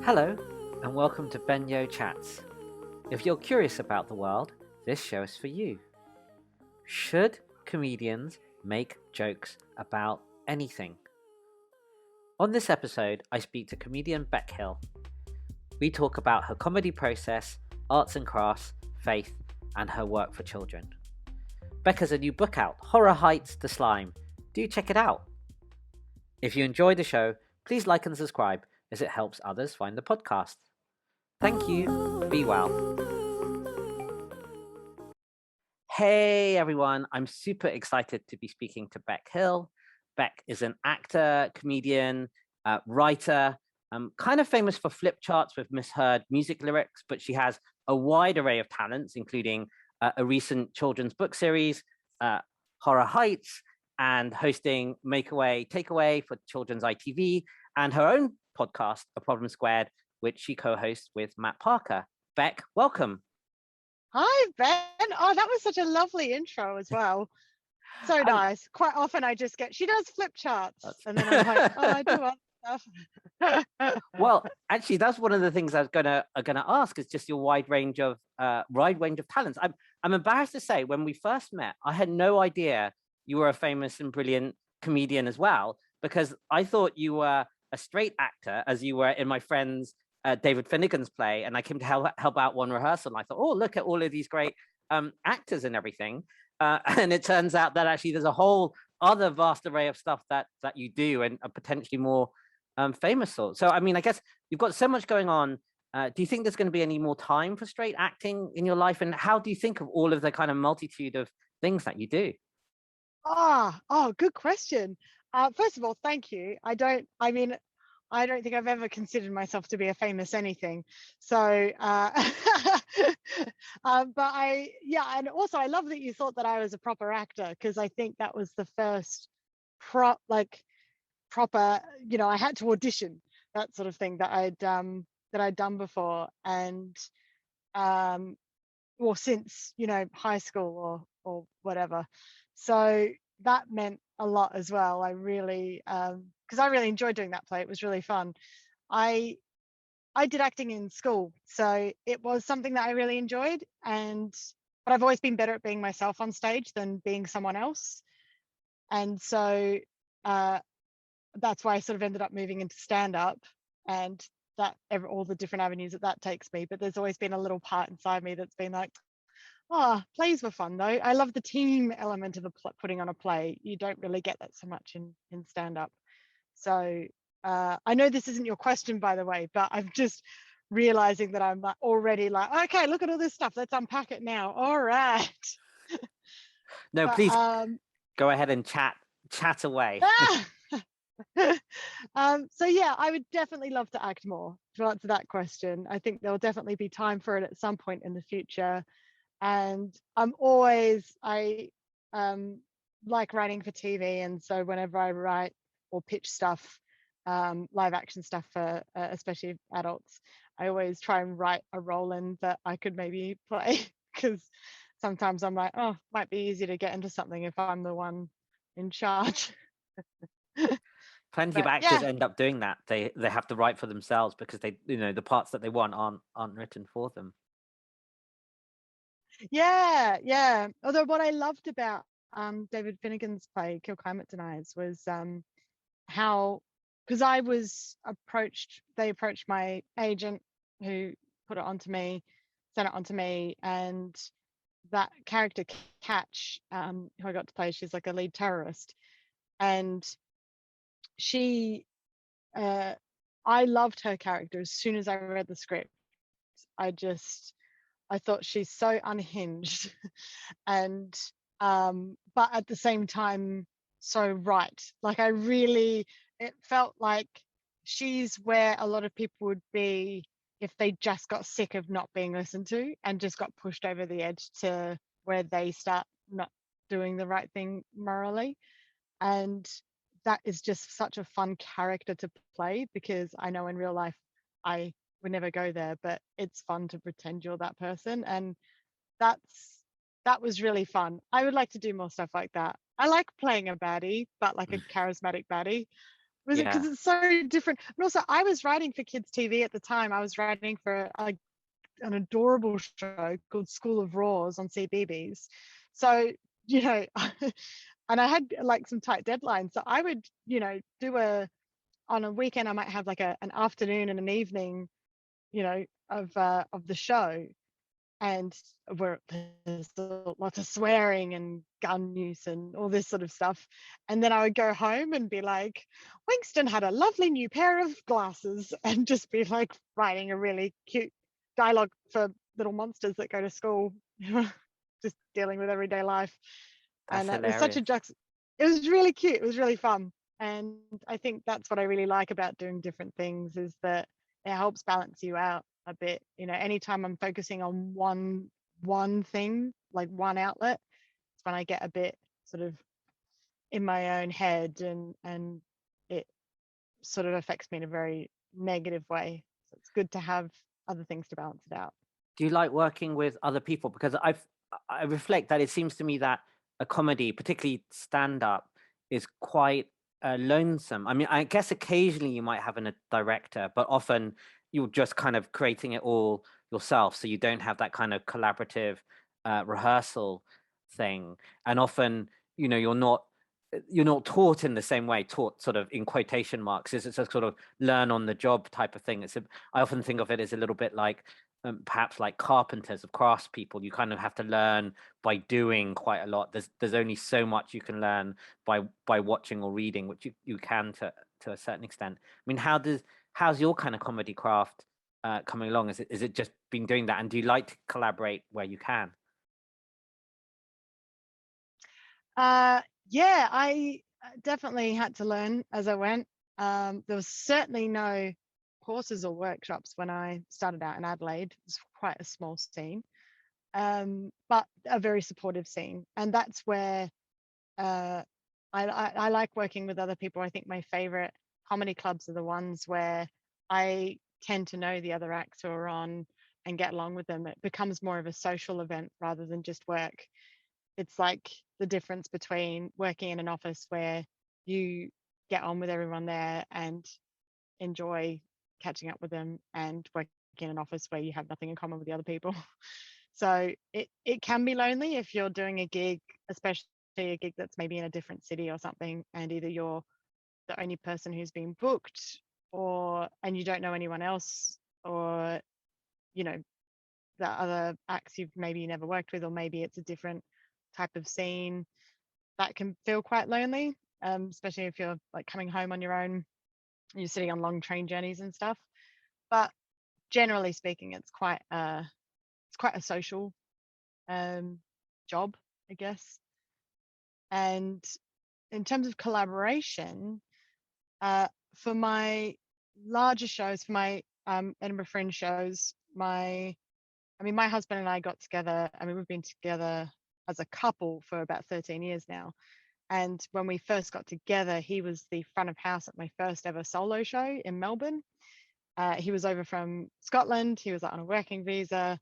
Hello, and welcome to Benyo Chats. If you're curious about the world, this show is for you. Should comedians make jokes about anything? On this episode, I speak to comedian Bec Hill. We talk about her comedy process, arts and crafts, faith, and her work for children. Bec has a new book out, Horror Heights to Slime. Do check it out. If you enjoy the show, please like and subscribe, as it helps others find the podcast. Thank you. Be well. Hey everyone, I'm super excited to be speaking to Bec Hill. Bec is an actor, comedian, writer, kind of famous for flip charts with misheard music lyrics, but she has a wide array of talents, including a recent children's book series, Horror Heights, and hosting Makeaway Takeaway for children's ITV, and her own podcast, A Problem Squared, which she co-hosts with Matt Parker. Bec, welcome. Hi, Ben. Oh, that was such a lovely intro as well. So nice. Quite often I just get, she does flip charts. And then I'm like, oh, I do other stuff. Well, actually, that's one of the things I was gonna ask, is just your wide range of talents. I'm embarrassed to say, when we first met, I had no idea you were a famous and brilliant comedian as well, because I thought you were a straight actor, as you were in my friend's David Finnigan's play, and I came to help out one rehearsal, and I thought, oh, look at all of these great actors and everything, and it turns out that actually there's a whole other vast array of stuff that you do, and a potentially more famous sort. So I mean, I guess you've got so much going on. Do you think there's going to be any more time for straight acting in your life, and how do you think of all of the kind of multitude of things that you do? Oh, good question. First of all, thank you. I don't think I've ever considered myself to be a famous anything. So, but and also I love that you thought that I was a proper actor, because I think that was the first proper, I had to audition, that sort of thing, that I'd done before, and or since high school or whatever. So that meant a lot as well. I really because I really enjoyed doing that play. It was really fun. I did acting in school, so it was something that I really enjoyed, but I've always been better at being myself on stage than being someone else. And so that's why I sort of ended up moving into stand-up, and all the different avenues that takes me. But there's always been a little part inside me that's been like, oh, plays were fun though. I love the team element of putting on a play. You don't really get that so much in stand-up. So I know this isn't your question, by the way, but I'm just realizing that I'm already like, okay, look at all this stuff. Let's unpack it now. All right. No, please go ahead and chat away. So yeah, I would definitely love to act more, to answer that question. I think there'll definitely be time for it at some point in the future. And I like writing for TV, and so whenever I write or pitch stuff, live action stuff for especially adults, I always try and write a role in that I could maybe play, because sometimes I'm like, oh, might be easier to get into something if I'm the one in charge. Plenty of actors end up doing that. They have to write for themselves, because they, the parts that they want aren't written for them. Yeah. Although what I loved about David Finnigan's play Kill Climate Deniers was how, because they approached my agent, who sent it onto me, and that character Catch, who I got to play, she's like a lead terrorist, and I loved her character as soon as I read the script. I thought she's so unhinged, and but at the same time so right. Like it felt like she's where a lot of people would be if they just got sick of not being listened to and just got pushed over the edge to where they start not doing the right thing morally. And that is just such a fun character to play, because I know in real life I would never go there, but it's fun to pretend you're that person. And that was really fun. I would like to do more stuff like that. I like playing a baddie, but like a charismatic baddie. Was it Yeah. because it's so different? And also, I was writing for kids TV at the time. I was writing for an adorable show called School of Raws on CBeebies. So, you know, and I had like some tight deadlines. So I would, you know, on a weekend, I might have like an afternoon and an evening, you know, of the show. And where there's lots of swearing and gun use and all this sort of stuff. And then I would go home and be like, Winston had a lovely new pair of glasses, and just be like writing a really cute dialogue for little monsters that go to school, just dealing with everyday life. That's And it was such a hilarious. it was really cute. It was really fun. And I think that's what I really like about doing different things, is that it helps balance you out a bit. You know, anytime I'm focusing on one thing, like one outlet, it's when I get a bit sort of in my own head, and it sort of affects me in a very negative way. So it's good to have other things to balance it out. Do you like working with other people? Because I reflect that it seems to me that a comedy, particularly stand up, is quite lonesome. I mean, I guess occasionally you might have a director, but often you're just kind of creating it all yourself, so you don't have that kind of collaborative rehearsal thing. And often, you know, you're not taught in the same way, taught sort of in quotation marks. It's a sort of learn on the job type of thing. I often think of it as a little bit like perhaps like carpenters or craftspeople. You kind of have to learn by doing quite a lot. There's only so much you can learn by watching or reading, which you can to a certain extent. I mean, how's your kind of comedy craft coming along? Is it just been doing that, and do you like to collaborate where you can? Yeah, I definitely had to learn as I went. There was certainly no courses or workshops when I started out in Adelaide. It was quite a small scene, but a very supportive scene. And that's where uh, I like working with other people. I think my favorite comedy clubs are the ones where I tend to know the other acts who are on and get along with them. It becomes more of a social event rather than just work. It's like the difference between working in an office where you get on with everyone there and enjoy catching up with them, and working in an office where you have nothing in common with the other people. So it can be lonely if you're doing a gig, especially a gig that's maybe in a different city or something, and either you're the only person who's been booked, or and you don't know anyone else, or you know, the other acts you've maybe never worked with, or maybe it's a different type of scene. That can feel quite lonely, especially if you're like coming home on your own, you're sitting on long train journeys and stuff. But generally speaking, it's quite a social job, I guess. And in terms of collaboration, for my larger shows, for my Edinburgh Fringe shows, my husband and I got together. I mean, we've been together as a couple for about 13 years now. And when we first got together, he was the front of house at my first ever solo show in Melbourne. He was over from Scotland. He was on a working visa.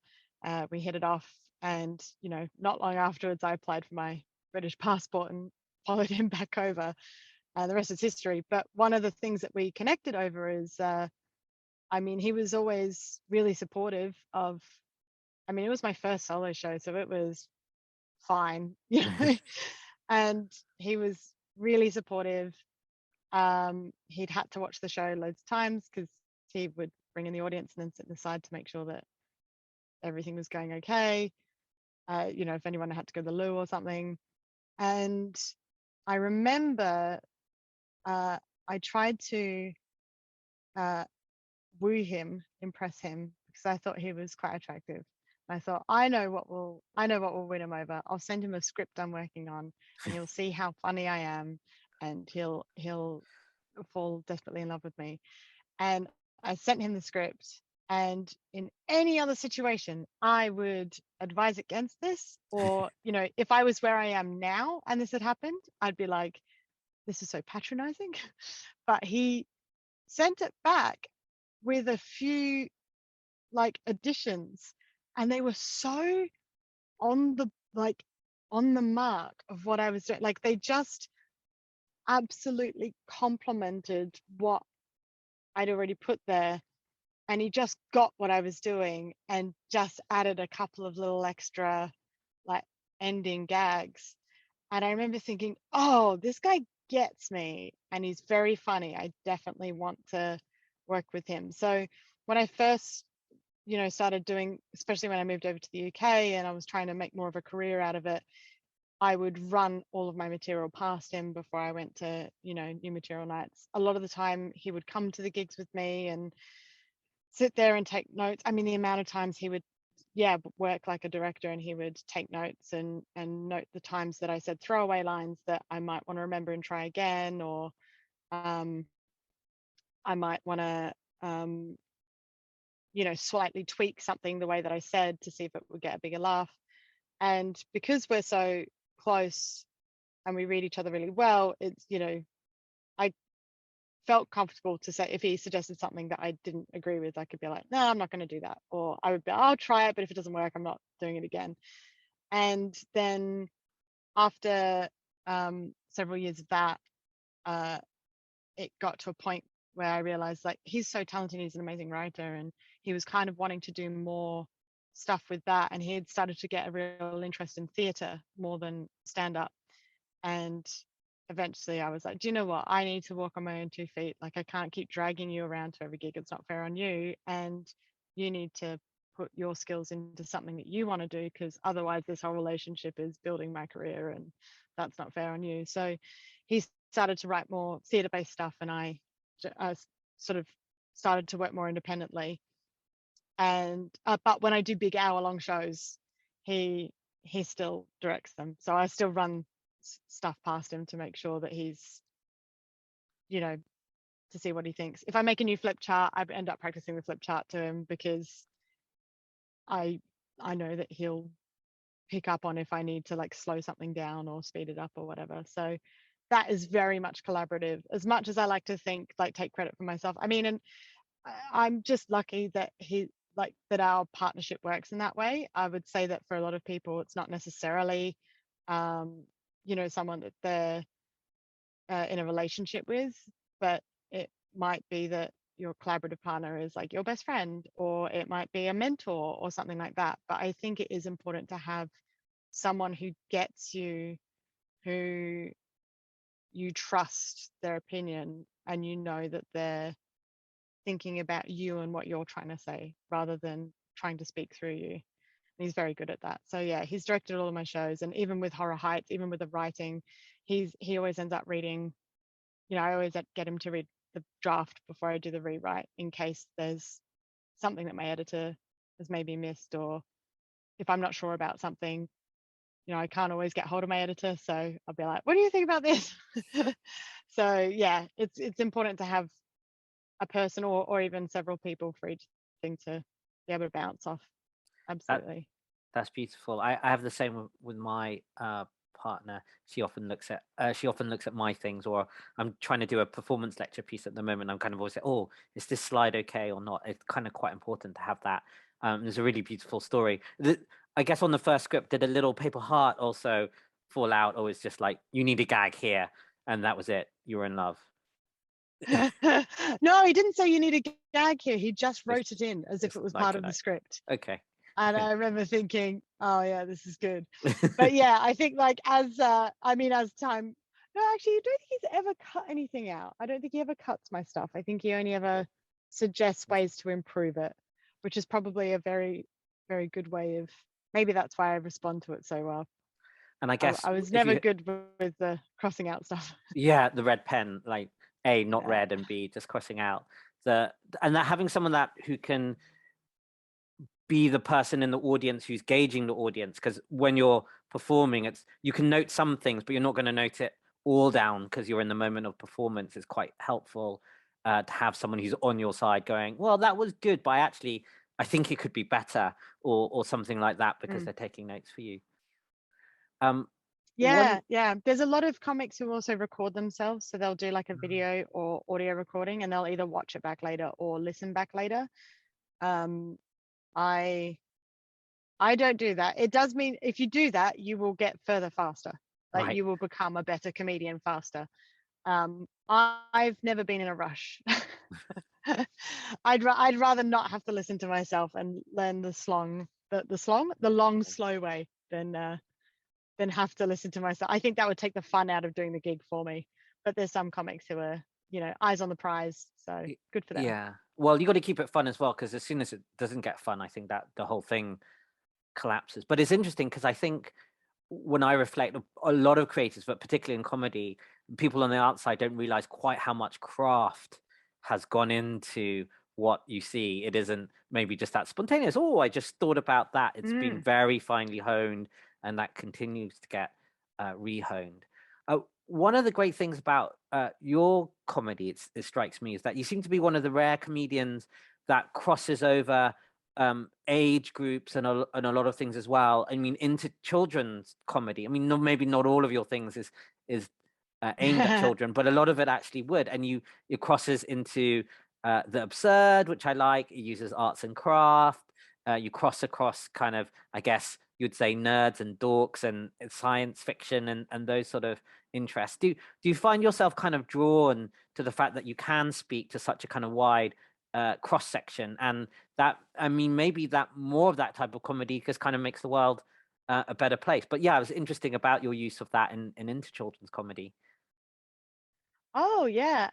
We hit it off, and you know, not long afterwards, I applied for my British passport and followed him back over. The rest is history. But one of the things that we connected over is, I mean, he was always really supportive of. I mean, it was my first solo show, so it was fine, you know. And he was really supportive. He'd had to watch the show loads of times because he would bring in the audience and then sit aside to make sure that everything was going okay. You know, if anyone had to go to the loo or something. And I remember I tried to uh, woo him, impress him, because I thought he was quite attractive. And I thought, I know what will win him over. I'll send him a script I'm working on, and he'll see how funny I am, and he'll fall desperately in love with me. And I sent him the script. And in any other situation, I would advise against this. Or, you know, if I was where I am now and this had happened, I'd be like, this is so patronizing. But he sent it back with a few like additions, and they were so on the like on the mark of what I was doing. Like they just absolutely complimented what I'd already put there, and he just got what I was doing and just added a couple of little extra like ending gags. And I remember thinking, oh, this guy gets me and he's very funny. I definitely want to work with him. So when I first, started doing, especially when I moved over to the UK and I was trying to make more of a career out of it, I would run all of my material past him before I went to, new material nights. A lot of the time he would come to the gigs with me and sit there and take notes. I mean, the amount of times he would, work like a director, and he would take notes and note the times that I said throwaway lines that I might want to remember and try again, or I might want to, slightly tweak something the way that I said to see if it would get a bigger laugh. And because we're so close and we read each other really well, it's, I felt comfortable to say, if he suggested something that I didn't agree with, I could be like, no, I'm not going to do that. Or I would be, I'll try it, but if it doesn't work, I'm not doing it again. And then after several years of that, it got to a point where I realized, like, he's so talented, he's an amazing writer, and he was kind of wanting to do more stuff with that. And he had started to get a real interest in theatre more than stand up. And eventually I was like, do you know what? I need to walk on my own 2 feet. Like, I can't keep dragging you around to every gig. It's not fair on you. And you need to put your skills into something that you want to do, because otherwise this whole relationship is building my career and that's not fair on you. So he started to write more theatre-based stuff, and I sort of started to work more independently. And but when I do big hour-long shows, he still directs them. So I still run stuff past him to make sure that he's, to see what he thinks. If I make a new flip chart, I end up practicing the flip chart to him, because I know that he'll pick up on if I need to, like, slow something down or speed it up or whatever. So that is very much collaborative, as much as I like to think, like, take credit for myself. I mean, and I'm just lucky that that our partnership works in that way. I would say that for a lot of people, it's not necessarily, someone that they're in a relationship with, but it might be that your collaborative partner is like your best friend, or it might be a mentor or something like that. But I think it is important to have someone who gets you, who you trust their opinion, and that they're thinking about you and what you're trying to say, rather than trying to speak through you. And he's very good at that. So yeah, he's directed all of my shows, and even with Horror Heights, even with the writing, he always ends up reading. I always get him to read the draft before I do the rewrite, in case there's something that my editor has maybe missed, or if I'm not sure about something, I can't always get hold of my editor, so I'll be like, what do you think about this? So yeah, it's important to have a person, or even several people for each thing to be able to bounce off. Absolutely. That's beautiful. I have the same with my partner. She often looks at my things, or I'm trying to do a performance lecture piece at the moment. I'm kind of always say, oh, is this slide okay or not? It's kind of quite important to have that. There's a really beautiful story. I guess on the first script, did a little paper heart also fall out, or it's just like, you need a gag here, and that was it, you were in love? No, he didn't say you need a gag here. He just It's wrote it in as if it was like part of the script. Okay. And I remember thinking, oh yeah, this is good. But yeah, I think, like, as time, no, actually, I don't think he's ever cut anything out. I don't think he ever cuts my stuff. I think he only ever suggests ways to improve it, which is probably a very, very good way of, maybe that's why I respond to it so well. And I guess I was if never you, good with the crossing out stuff. yeah, the red pen, like A, not Yeah. red, and B, just crossing out and that having someone that who can be the person in the audience who's gauging the audience, because when you're performing, you can note some things, but you're not going to note it all down because you're in the moment of performance. It's quite helpful to have someone who's on your side going, well, that was good, but I think it could be better, or something like that, because they're taking notes for you. Yeah. There's a lot of comics who also record themselves. So they'll do like a video or audio recording, and they'll either watch it back later or listen back later. I don't do that. It does mean if you do that, you will get further faster. Like, Right. you will become a better comedian faster. I've never been in a rush. I'd rather not have to listen to myself and learn the long slow way than have to listen to myself. I think that would take the fun out of doing the gig for me. But there's some comics who are, eyes on the prize, so good for them. Yeah. Well, you got to keep it fun as well, because as soon as it doesn't get fun, I think that the whole thing collapses. But it's interesting because I think when I reflect, a lot of creators, but particularly in comedy, people on the outside don't realize quite how much craft has gone into what you see. It isn't maybe just that spontaneous, oh, I just thought about that. It's been very finely honed, and that continues to get rehoned. One of the great things about your comedy, it strikes me, is that you seem to be one of the rare comedians that crosses over age groups and a lot of things as well. I mean, into children's comedy. I mean, maybe not all of your things is aimed at children, but a lot of it actually would. And it crosses into the absurd, which I like. It uses arts and craft. You cross across kind of, I guess you'd say, nerds and dorks and science fiction and those sort of interests. Do you find yourself kind of drawn to the fact that you can speak to such a kind of wide cross section, and that, I mean, maybe that more of that type of comedy just kind of makes the world a better place? But yeah, it was interesting about your use of that in into children's comedy. Oh yeah.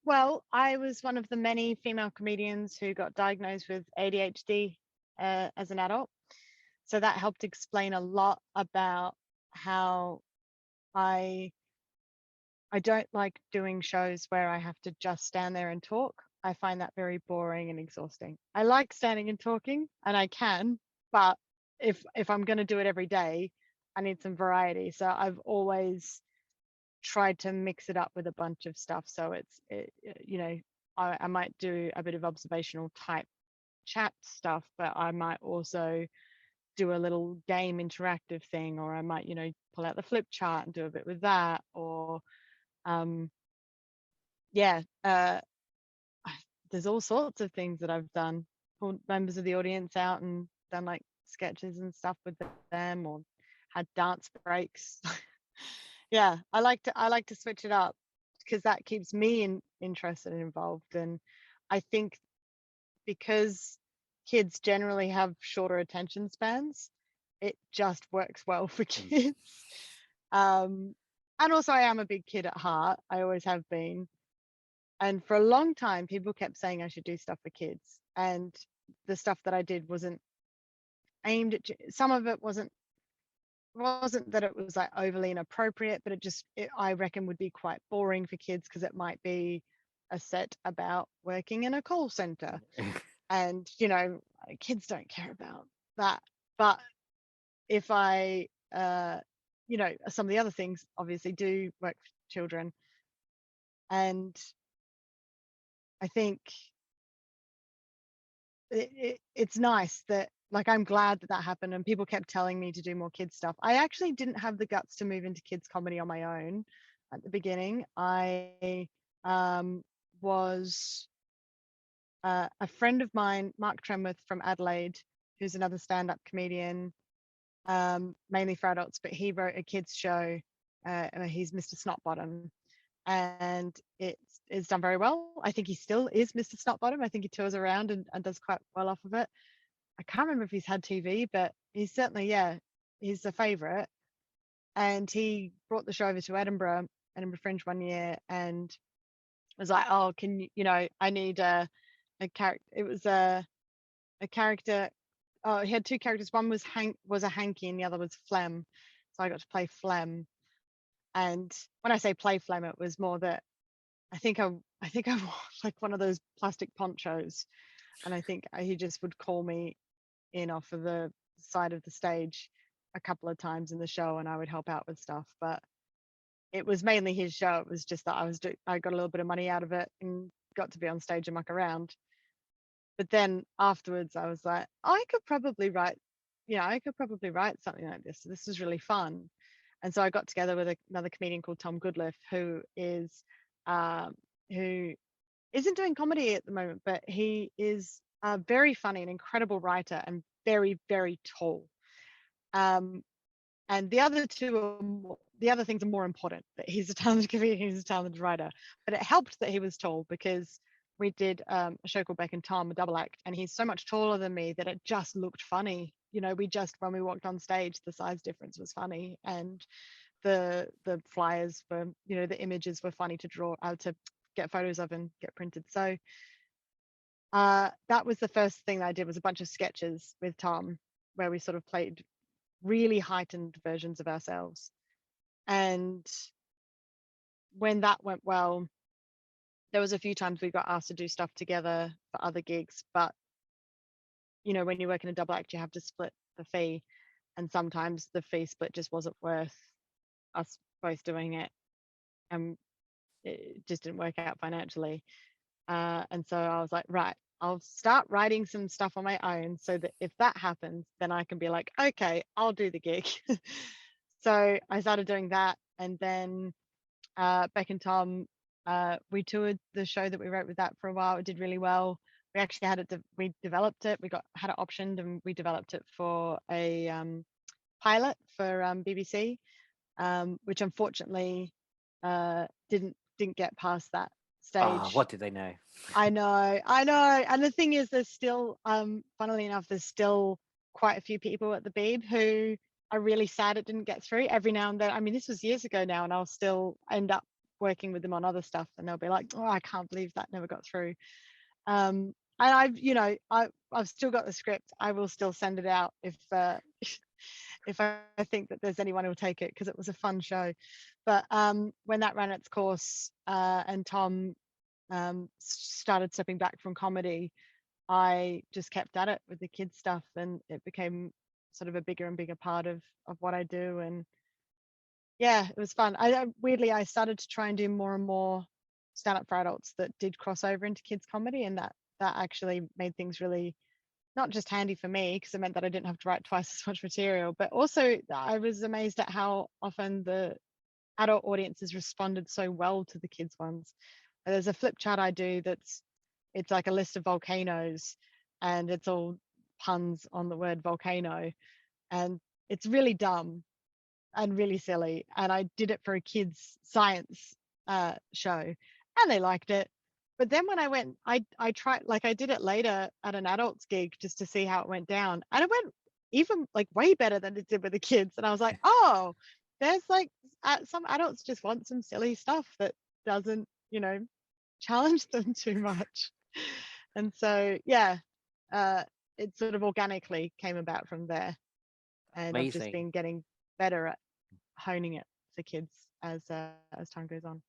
Well, I was one of the many female comedians who got diagnosed with ADHD as an adult. So that helped explain a lot about how I don't like doing shows where I have to just stand there and talk. I find that very boring and exhausting. I like standing and talking, and I can, but if I'm going to do it every day, I need some variety. So I've always tried to mix it up with a bunch of stuff. So I might do a bit of observational type chat stuff, but I might also do a little game interactive thing, or I might, pull out the flip chart and do a bit with that, or yeah, there's all sorts of things that I've done. Pulled members of the audience out and done like sketches and stuff with them, or had dance breaks. Yeah, I like to switch it up because that keeps me interested and involved. And I think because kids generally have shorter attention spans, it just works well for kids. And also, I am a big kid at heart. I always have been. And for a long time, people kept saying I should do stuff for kids. And the stuff that I did wasn't aimed at, some of it wasn't that it was like overly inappropriate, but I reckon would be quite boring for kids because it might be a set about working in a call center. And, kids don't care about that. But if I, some of the other things obviously do work for children. And I think it's nice that, like, I'm glad that happened and people kept telling me to do more kids stuff. I actually didn't have the guts to move into kids comedy on my own at the beginning. I was a friend of mine, Mark Tremworth from Adelaide, who's another stand-up comedian, mainly for adults, but he wrote a kids show. He's Mr. Snotbottom, and it's done very well. I think he still is Mr. Snotbottom. I think he tours around and does quite well off of it. I can't remember if he's had TV, but he's certainly, he's a favorite. And he brought the show over to Edinburgh Fringe one year, and was like, oh, can I need a character. It was a character. Oh, he had two characters. One was a hanky, and the other was Phlegm. So I got to play Phlegm. And when I say play Phlegm, it was more that I think I wore like one of those plastic ponchos, and I think he just would call me in off of the side of the stage a couple of times in the show, and I would help out with stuff. But it was mainly his show. It was just that I got a little bit of money out of it and got to be on stage and muck around. But then afterwards, I was like, I could probably write something like this. This is really fun. And so I got together with another comedian called Tom Goodliff, who isn't doing comedy at the moment, but he is very funny, an incredible writer, and very, very tall. And the other two are the other things are more important, that he's a talented comedian, he's a talented writer. But it helped that he was tall, because we did a show called Bec Hill, a double act, and he's so much taller than me that it just looked funny. You know, when we walked on stage, the size difference was funny, and the flyers were, you know, the images were funny to draw out, to get photos of and get printed. So that was the first thing that I did, was a bunch of sketches with Tom, where we sort of played really heightened versions of ourselves. And when that went well, there was a few times we got asked to do stuff together for other gigs, but you know, when you work in a double act, you have to split the fee, and sometimes the fee split just wasn't worth us both doing it, and it just didn't work out financially. And so I was like, right, I'll start writing some stuff on my own, so that if that happens, then I can be like, okay, I'll do the gig. So I started doing that, and then Beck and Tom, we toured the show that we wrote with that for a while. It did really well. We actually had it, we developed it, had it optioned, and we developed it for a pilot for BBC, which unfortunately didn't get past that stage. What did they know? I know. And the thing is, there's still, funnily enough, there's still quite a few people at the Beeb who are really sad it didn't get through. Every now and then, I mean, this was years ago now, and I'll still end up working with them on other stuff, and they'll be like, oh, I can't believe that never got through. And I've still got the script. I will still send it out if if I think that there's anyone who'll take it, because it was a fun show. But when that ran its course, and Tom started stepping back from comedy, I just kept at it with the kids stuff, and it became sort of a bigger and bigger part of what I do. And yeah, it was fun. Weirdly, I started to try and do more and more stand-up for adults that did cross over into kids comedy, and that actually made things really not just handy for me, because it meant that I didn't have to write twice as much material, but also I was amazed at how often the adult audiences responded so well to the kids ones. There's a flip chart I do it's like a list of volcanoes, and it's all puns on the word volcano, and it's really dumb and really silly, and I did it for a kids science show, and they liked it. But then when I tried, like, I did it later at an adults gig just to see how it went down, and it went even like way better than it did with the kids. And I was like, oh, there's like some adults just want some silly stuff that doesn't, you know, challenge them too much. And so yeah, it sort of organically came about from there, and I've just been getting better at honing it for kids as time goes on.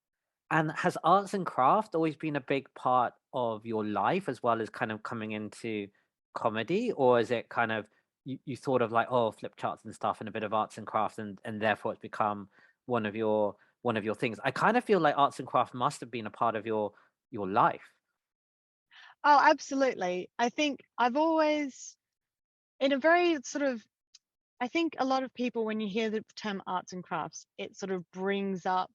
And has arts and craft always been a big part of your life, as well as kind of coming into comedy? Or is it kind of you thought of like, oh, flip charts and stuff and a bit of arts and crafts, and therefore it's become one of your things? I kind of feel like arts and craft must have been a part of your life. Oh, absolutely. I think I've always, in a very sort of, I think a lot of people, when you hear the term arts and crafts, it sort of brings up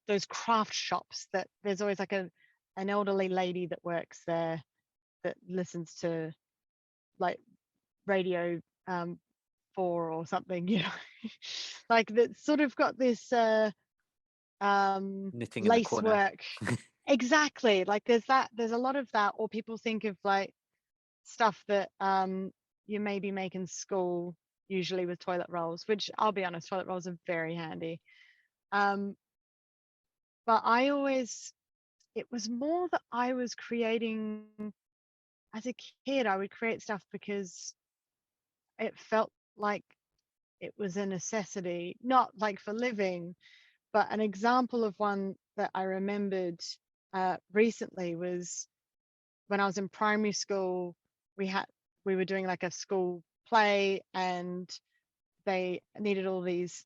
those craft shops that there's always like an elderly lady that works there that listens to like radio 4 or something, you know, like that's sort of got this Knitting in the lace corner. work. Exactly. Like there's a lot of that. Or people think of like stuff that you maybe make in school, usually with toilet rolls, which I'll be honest, toilet rolls are very handy. But it was more that I was creating as a kid. I would create stuff because it felt like it was a necessity, not like for living. But an example of one that I remembered recently was when I was in primary school. We were doing like a school play, and they needed all these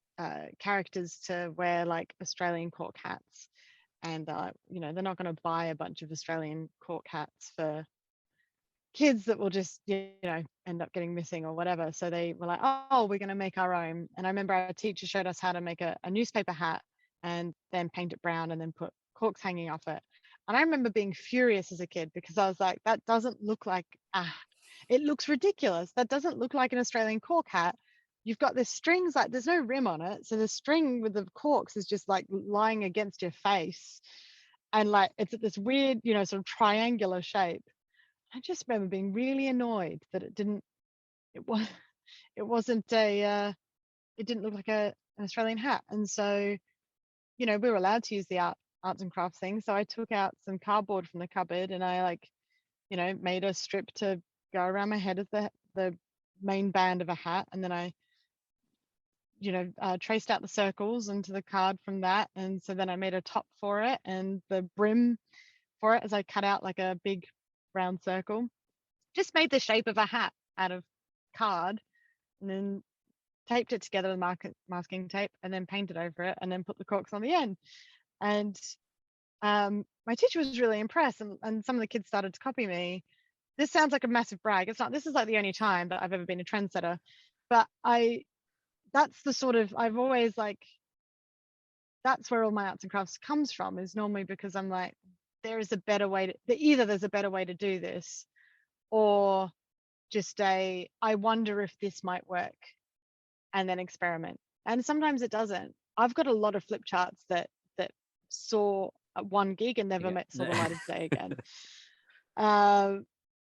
characters to wear like Australian cork hats, and you know, they're not going to buy a bunch of Australian cork hats for kids that will just, you know, end up getting missing or whatever. So they were like, oh, we're going to make our own. And I remember our teacher showed us how to make a newspaper hat, and then paint it brown, and then put corks hanging off it. And I remember being furious as a kid, because I was like, that doesn't look like, it looks ridiculous. That doesn't look like an Australian cork hat. you've got the strings, like there's no rim on it, so the string with the corks is just like lying against your face, and like it's this weird, you know, sort of triangular shape. I just remember being really annoyed that it was it wasn't it didn't look like an Australian hat. And so, you know, we were allowed to use the arts and crafts thing, so I took out some cardboard from the cupboard and I, like, you know, made a strip to go around my head as the main band of a hat, and then I, you know, traced out the circles into the card from that. And so then I made a top for it and the brim for it, as I cut out like a big round circle, just made the shape of a hat out of card, and then taped it together with masking tape, and then painted over it, and then put the corks on the end. And my teacher was really impressed, and some of the kids started to copy me. This sounds like a massive brag. It's not. This is like the only time that I've ever been a trendsetter, but that's the sort of, I've always like, that's where all my arts and crafts comes from, is normally because I'm like, there is a better way to, either there's a better way to do this, or just I wonder if this might work, and then experiment. And sometimes it doesn't. I've got a lot of flip charts that saw one gig and never saw the light of day again.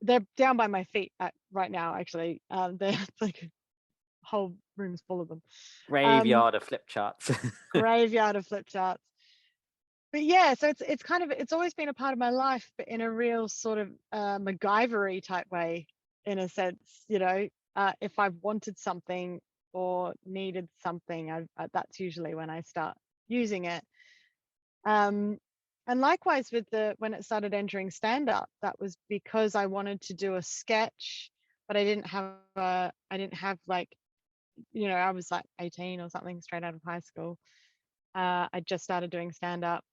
They're down by my feet right now, actually. They're like whole rooms full of them. Graveyard of flip charts. Graveyard of flip charts. But yeah, so it's kind of, it's always been a part of my life, but in a real sort of MacGyver-y type way, in a sense. You know, if I've wanted something or needed something, that's usually when I start using it. And likewise with when it started entering stand-up, that was because I wanted to do a sketch, but I didn't have like, you know, I was like 18 or something, straight out of high school. I just started doing stand-up.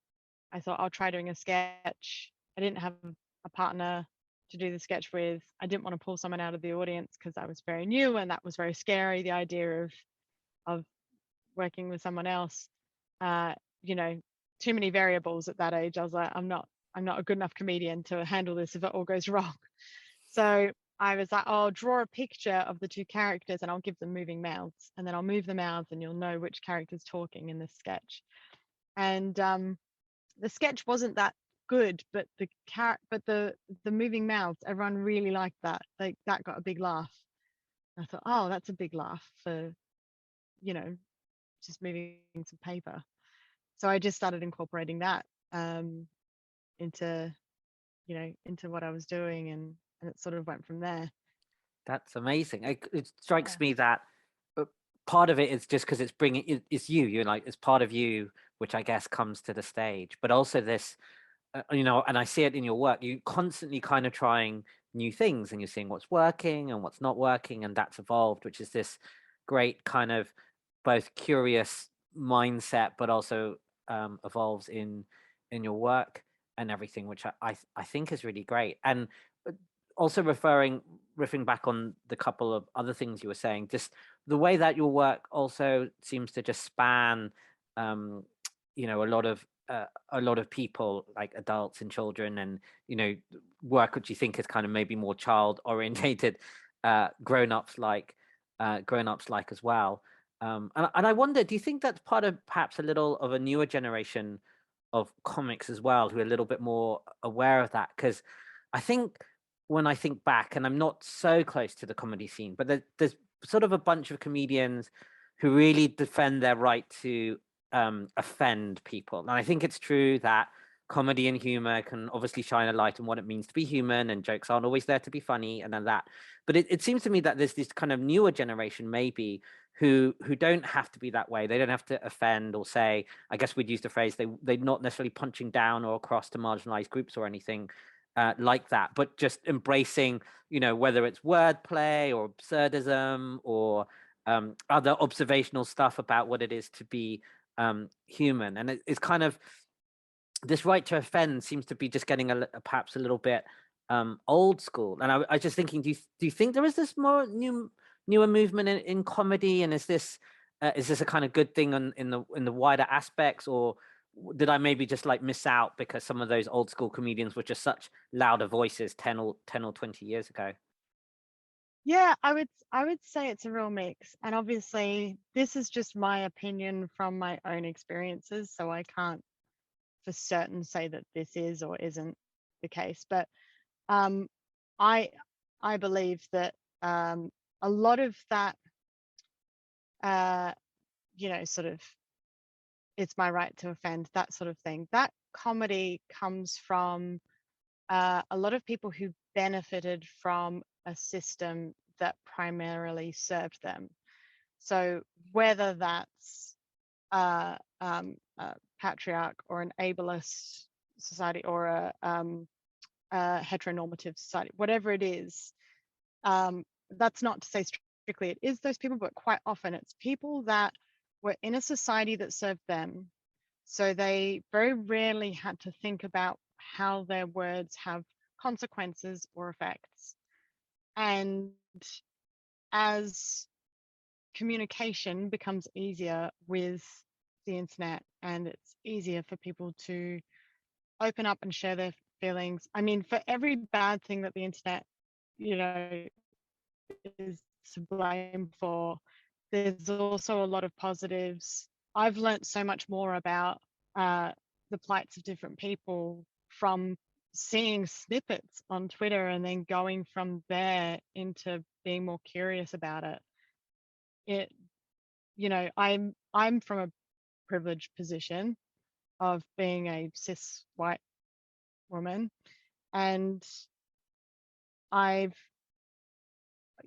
I thought I'll try doing a sketch. I didn't have a partner to do the sketch with. I didn't want to pull someone out of the audience because I was very new, and that was very scary, the idea of working with someone else. You know, too many variables at that age. I was like, I'm not a good enough comedian to handle this if it all goes wrong. So I was like, I'll draw a picture of the two characters and I'll give them moving mouths, and then I'll move the mouths and you'll know which character's talking in this sketch. And the sketch wasn't that good, but the moving mouths, everyone really liked that. Like, that got a big laugh. I thought, oh, that's a big laugh for, you know, just moving some paper. So I just started incorporating that into, you know, into what I was doing, and it sort of went from there. That's amazing. It strikes me that part of it is just because it's bringing it's you're like, it's part of you, which I guess comes to the stage, but also this, you know, and I see it in your work, you constantly kind of trying new things, and you're seeing what's working and what's not working, and that's evolved, which is this great kind of both curious mindset, but also evolves in your work and everything, which I think is really great. And also riffing back on the couple of other things you were saying, just the way that your work also seems to just span, you know, a lot of people, like adults and children, and, you know, work which you think is kind of maybe more child orientated, grown-ups like as well. And I wonder, do you think that's part of perhaps a little of a newer generation of comics as well, who are a little bit more aware of that? Because I think when I think back, and I'm not so close to the comedy scene, but there's sort of a bunch of comedians who really defend their right to offend people. And I think it's true that comedy and humor can obviously shine a light on what it means to be human, and jokes aren't always there to be funny and then that. But it seems to me that there's this kind of newer generation maybe who don't have to be that way. They don't have to offend or say, I guess we'd use the phrase, they're not necessarily punching down or across to marginalized groups or anything like that, but just embracing, you know, whether it's wordplay or absurdism or other observational stuff about what it is to be human. And it's kind of, this right to offend seems to be just getting perhaps a little bit old school. And I was just thinking, do you think there is this more newer movement in comedy, and is this a kind of good thing in the wider aspects, or did I maybe just like miss out because some of those old school comedians were just such louder voices 10 or 20 years ago? Yeah, I would say it's a real mix. And obviously this is just my opinion from my own experiences, so I can't for certain say that this is or isn't the case. But um I I believe that a lot of that uh sort of it's my right to offend, that sort of thing. That comedy comes from a lot of people who benefited from a system that primarily served them. So whether that's a patriarch or an ableist society or a heteronormative society, whatever it is, that's not to say strictly it is those people, but quite often it's people that were in a society that served them. So they very rarely had to think about how their words have consequences or effects. And as communication becomes easier with the internet and it's easier for people to open up and share their feelings. I mean, for every bad thing that the internet, you know, is to blame for, there's also a lot of positives. I've learnt so much more about uh, the plights of different people from seeing snippets on Twitter and then going from there into being more curious about it. It, I'm from a privileged position of being a cis white woman, and I've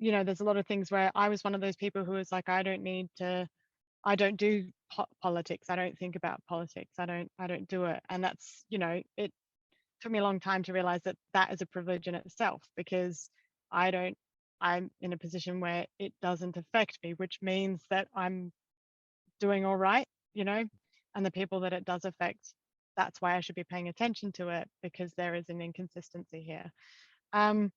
there's a lot of things where I was one of those people who was like, I don't do politics. I don't think about politics. I don't do it. And that's, it took me a long time to realize that that is a privilege in itself, because I don't, I'm in a position where it doesn't affect me, which means that I'm doing all right, and the people that it does affect, that's why I should be paying attention to it, because there is an inconsistency here. Um,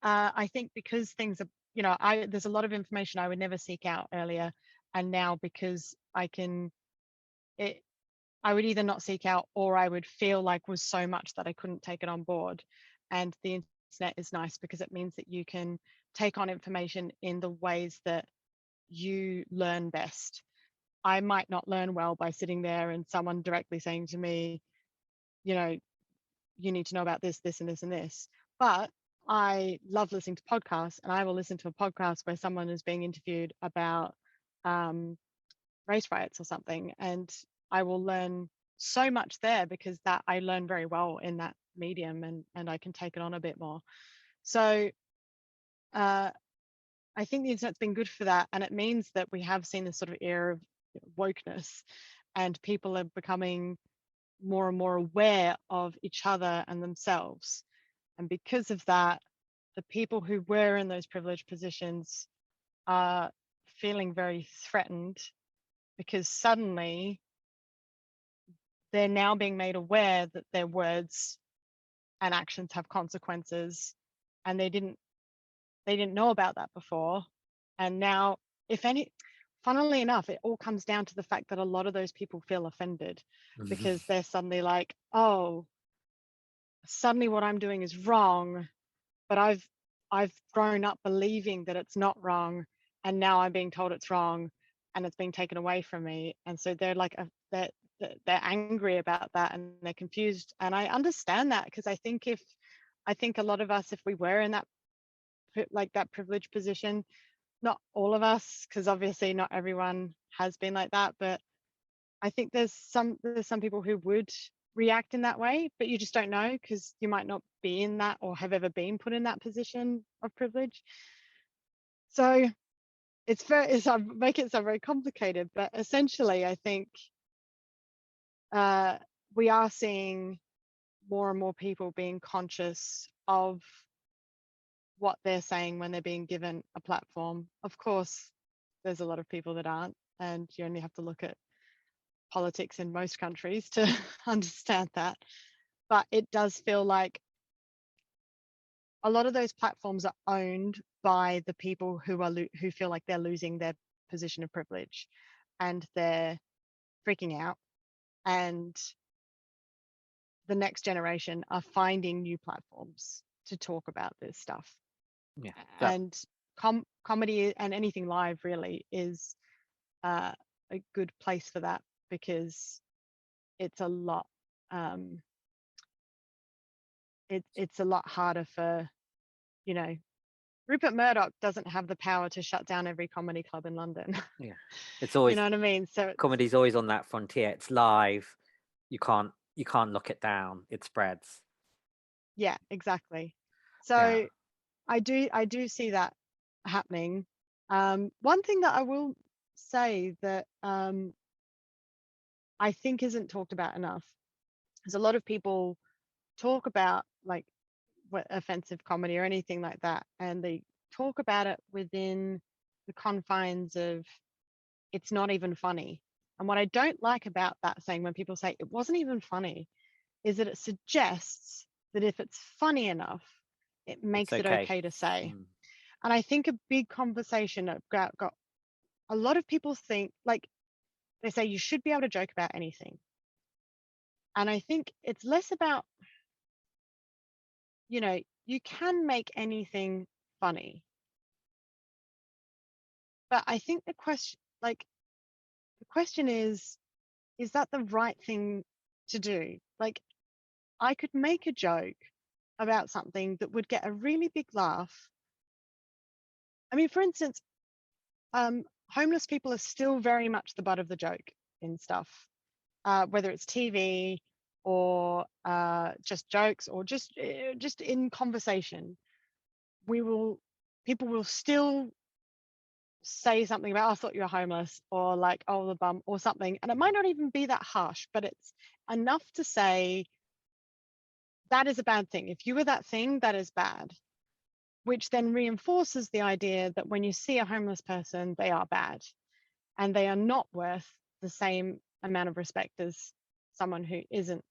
I think because things are, there's a lot of information I would never seek out earlier, and now because it, I would either not seek out, or I would feel like was so much that I couldn't take it on board. And the internet is nice because it means that you can take on information in the ways that you learn best. I might not learn well by sitting there and someone directly saying to me, you know, you need to know about this, this, and this, and this. But I love listening to podcasts, and I will listen to a podcast where someone is being interviewed about um, race riots or something, and I will learn so much there because that I learn very well in that medium, and I can take it on a bit more. So I think the internet's been good for that, and it means that we have seen this sort of era of wokeness, and people are becoming more and more aware of each other and themselves. And because of that, the people who were in those privileged positions are feeling very threatened, because suddenly they're now being made aware that their words and actions have consequences, and they didn't know about that before. And now, if any, funnily enough, it all comes down to the fact that a lot of those people feel offended, because they're suddenly like, oh, suddenly what I'm doing is wrong, but I've grown up believing that it's not wrong, and now I'm being told it's wrong, and it's being taken away from me. And so they're like they're angry about that, and they're confused. And I understand that, because I think a lot of us, if we were in that like that privileged position, not all of us, because obviously not everyone has been like that, but I think there's some people who would react in that way, but you just don't know, because you might not be in that or have ever been put in that position of privilege. So I make it sound very complicated, but essentially I think uh, we are seeing more and more people being conscious of what they're saying when they're being given a platform. Of course, there's a lot of people that aren't, and you only have to look at politics in most countries to understand that. But it does feel like a lot of those platforms are owned by the people who feel like they're losing their position of privilege, and they're freaking out, and the next generation are finding new platforms to talk about this stuff. Yeah. And comedy and anything live really is a good place for that, because it's a lot it's a lot harder for, you know, Rupert Murdoch doesn't have the power to shut down every comedy club in London. Yeah. It's You always, know what I mean? So comedy's always on that frontier. It's live. You can't lock it down. It spreads. yeah, exactly. Yeah. So I do see that happening. One thing that I will say that I think isn't talked about enough is a lot of people talk about like offensive comedy or anything like that, and they talk about it within the confines of it's not even funny. And what I don't like about that saying, when people say it wasn't even funny, is that it suggests that if it's funny enough, it It's makes it okay. okay to say. Mm. And I think a big conversation got a lot of people think, like, they say you should be able to joke about anything. And I think it's less about, you know, you can make anything funny. But I think the question is that the right thing to do? Like, I could make a joke about something that would get a really big laugh. I mean, for instance, homeless people are still very much the butt of the joke in stuff, whether it's TV or just jokes or just in conversation. People will still say something about, oh, I thought you were homeless, or like, oh, the bum, or something, and it might not even be that harsh, but it's enough to say that is a bad thing. If you were that thing, that is bad, which then reinforces the idea that when you see a homeless person, they are bad and they are not worth the same amount of respect as someone who isn't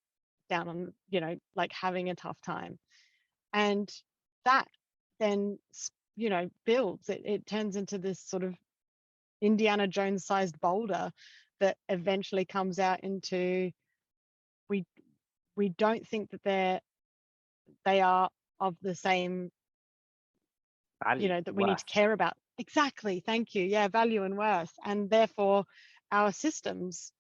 down on, you know, like having a tough time. And that then, you know, builds, it turns into this sort of Indiana Jones sized boulder that eventually comes out into, we we don't think that they are of the same, you Value, know, that we need to worth. care about. Exactly, thank you. Yeah, value and worth. And therefore our systems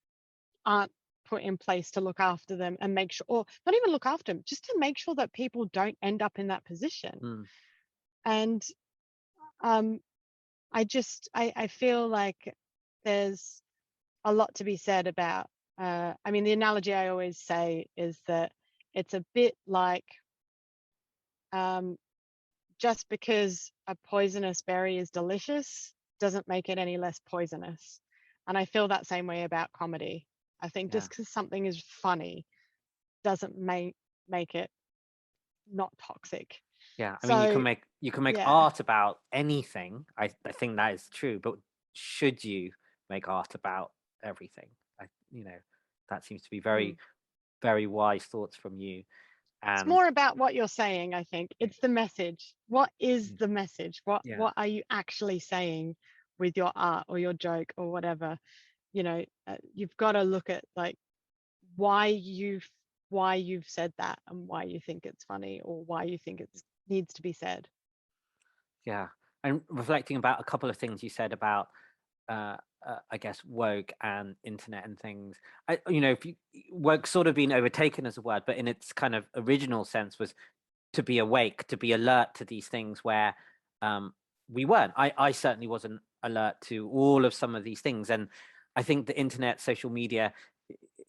aren't put in place to look after them and make sure, or not even look after them, just to make sure that people don't end up in that position. Mm. And um I feel like there's a lot to be said about, I mean, the analogy I always say is that it's a bit like, um, just because a poisonous berry is delicious doesn't make it any less poisonous. And I feel that same way about comedy. I think Yeah. just because something is funny doesn't make it not toxic. Yeah. I mean, So you can make yeah, art about anything. I think that is true, but should you make art about everything? You know, that seems to be mm. very, very wise thoughts from you. It's And more about what you're saying. I think it's the message. What is mm, the message? yeah, What are you actually saying with your art or your joke or whatever? You know, you've got to look at like why you've said that and why you think it's funny or why you think it needs to be said. yeah. And reflecting about a couple of things you said about I guess woke and internet and things. You know, if you, woke sort of been overtaken as a word, but in its kind of original sense was to be awake, to be alert to these things where um, we weren't. I certainly wasn't alert to all of some of these things, and I think the internet, social media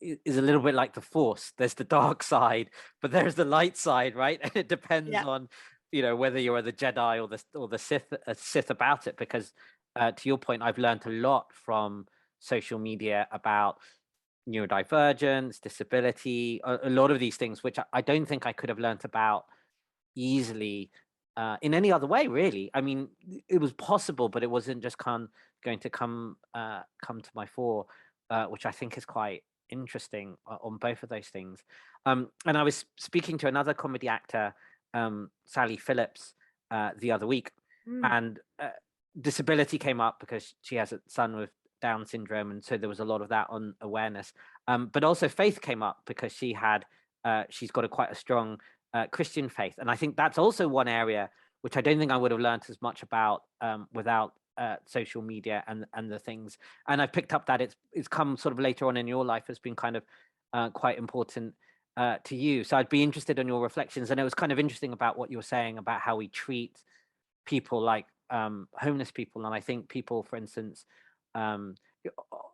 is a little bit like the force. There's the dark side, but there's the light side, right? And it depends Yeah. on, you know, whether you're the Jedi or the Sith about it. Because to your point, I've learned a lot from social media about neurodivergence, disability, a lot of these things, which I don't think I could have learned about easily in any other way, really. I mean, it was possible, but it wasn't just going to come to my fore, which I think is quite interesting on both of those things. And I was speaking to another comedy actor, Sally Phillips, the other week, Mm. and disability came up because she has a son with Down syndrome, and so there was a lot of that on awareness. But also faith came up because she's got quite a strong Christian faith, and I think that's also one area which I don't think I would have learned as much about without social media and the things. And I've picked up that it's come sort of later on in your life has been kind of quite important to you. So I'd be interested in your reflections. And it was kind of interesting about what you were saying about how we treat people like homeless people. And I think people, for instance, um,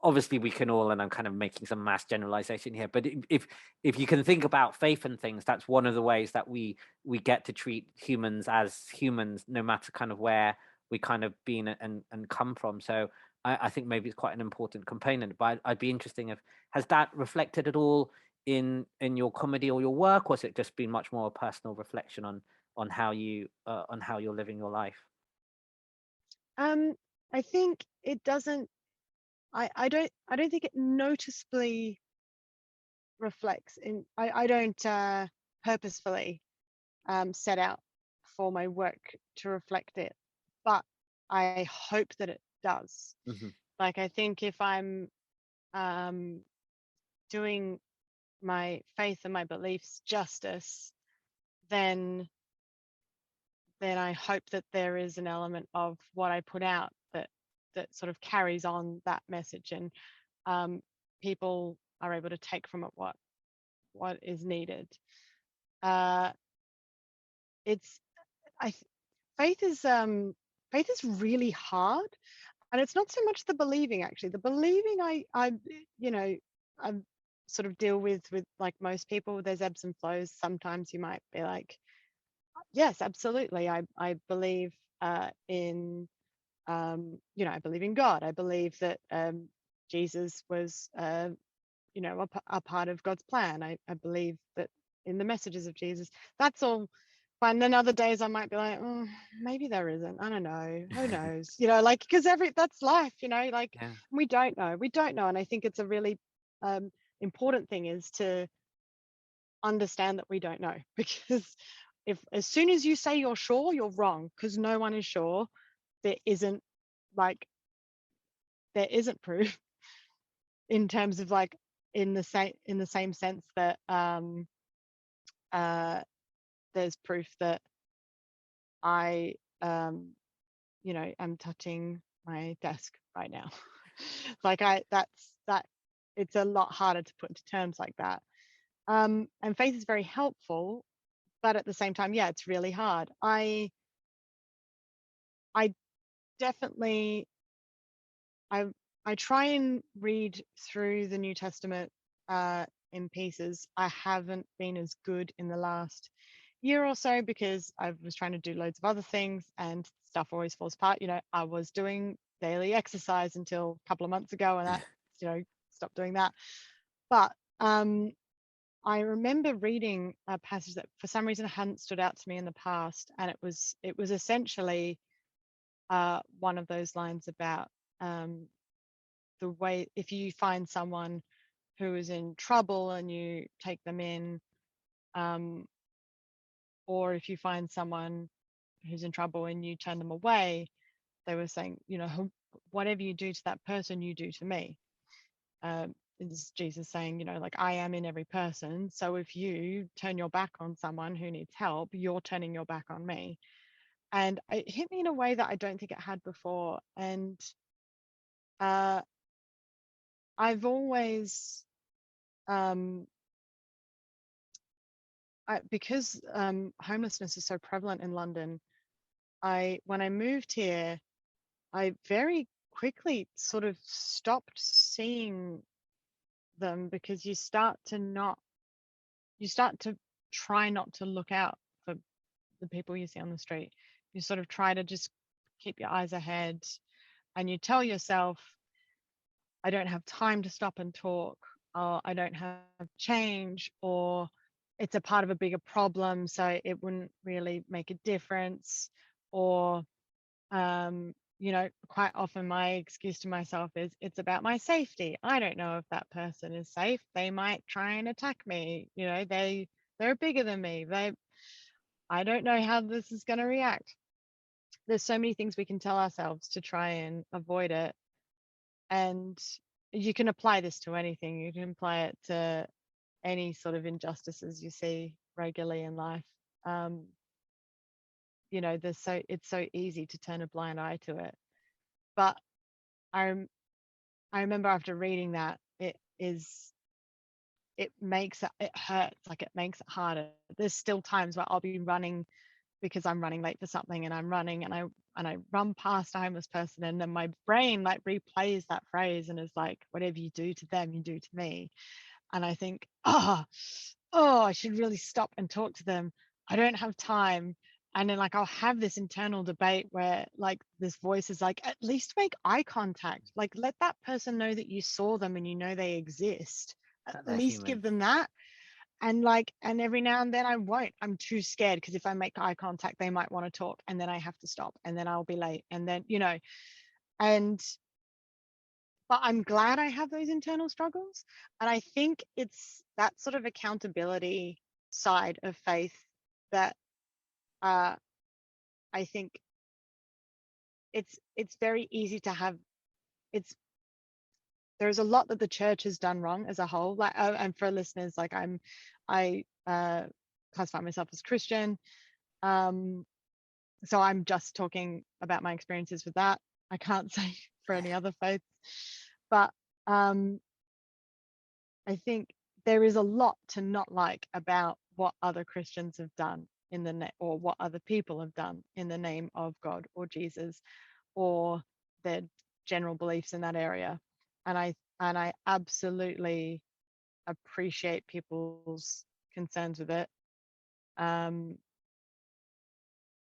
obviously we can all, and I'm kind of making some mass generalization here, but if you can think about faith and things, that's one of the ways that we get to treat humans as humans, no matter kind of where we kind of been and come from. So I think maybe it's quite an important component. But I'd be interesting if has that reflected at all in your comedy or your work, or has it just been much more a personal reflection on how you're living your life? I think it doesn't. I don't think it noticeably reflects in. I don't purposefully set out for my work to reflect it, but I hope that it does. Hmm. Like I think if I'm um, doing my faith and my beliefs justice, then I hope that there is an element of what I put out that sort of carries on that message, and people are able to take from it what is needed. Uh, it's I th- faith is really hard, and it's not so much the believing. Actually, the believing I you know I sort of deal with like most people. There's ebbs and flows. Sometimes you might be like, yes, absolutely, I believe in I believe in God. I believe that Jesus was a part of God's plan. I believe that in the messages of Jesus. That's all fine. Then other days I might be like, oh, maybe there isn't. I don't know. Who knows? Like because that's life. Like Yeah. we don't know. We don't know. And I think it's a really important thing is to understand that we don't know because if as soon as you say you're sure, you're wrong because no one is sure. There isn't like there isn't proof in terms of like in the same sense that uh there's proof that I am touching my desk right now. Like that it's a lot harder to put into terms like that. And faith is very helpful, but at the same time, yeah, it's really hard. I definitely I I try and read through the New Testament in pieces. I haven't been as good in the last year or so because I was trying to do loads of other things and stuff always falls apart. I was doing daily exercise until a couple of months ago, and that stopped doing that. But I remember reading a passage that for some reason hadn't stood out to me in the past, and it was essentially one of those lines about the way if you find someone who is in trouble and you take them in, um, or if you find someone who's in trouble and you turn them away, they were saying, whatever you do to that person, you do to me. It's Jesus saying, like I am in every person. So if you turn your back on someone who needs help, you're turning your back on me. And it hit me in a way that I don't think it had before. And uh, I've always, um, because homelessness is so prevalent in London, when I moved here, I very quickly sort of stopped seeing them because you start to try not to look out for the people you see on the street. You sort of try to just keep your eyes ahead, and you tell yourself, I don't have time to stop and talk, or I don't have change, or it's a part of a bigger problem, so it wouldn't really make a difference. Or quite often my excuse to myself is it's about my safety. I don't know if that person is safe. They might try and attack me. They're bigger than me. I don't know how this is going to react. There's so many things we can tell ourselves to try and avoid it. And you can apply this to anything. You can apply it to any sort of injustices you see regularly in life. Um, you know, it's so easy to turn a blind eye to it. But I I remember after reading that, it makes it hurts, like it makes it harder. There's still times where I'll be running because I'm running late for something, and I'm running and I run past a homeless person, and then my brain like replays that phrase and is like, whatever you do to them, you do to me. And I think, oh, I should really stop and talk to them. I don't have time. And then like I'll have this internal debate where like this voice is like, at least make eye contact. Like let that person know that you saw them and you know they exist. At that they're least human. give them that. And like, and every now and then I won't. I'm too scared because if I make eye contact, they might want to talk and then I have to stop and then I'll be late. And then, you know, and but I'm glad I have those internal struggles. And I think it's that sort of accountability side of faith that I think it's very easy to have. It's There's a lot that the church has done wrong as a whole. Like, and for listeners, like I classify myself as Christian. Um, so I'm just talking about my experiences with that. I can't say for any other faiths, but I think there is a lot to not like about what other Christians have done in the or what other people have done in the name of God or Jesus or their general beliefs in that area. And I absolutely appreciate people's concerns with it. Um,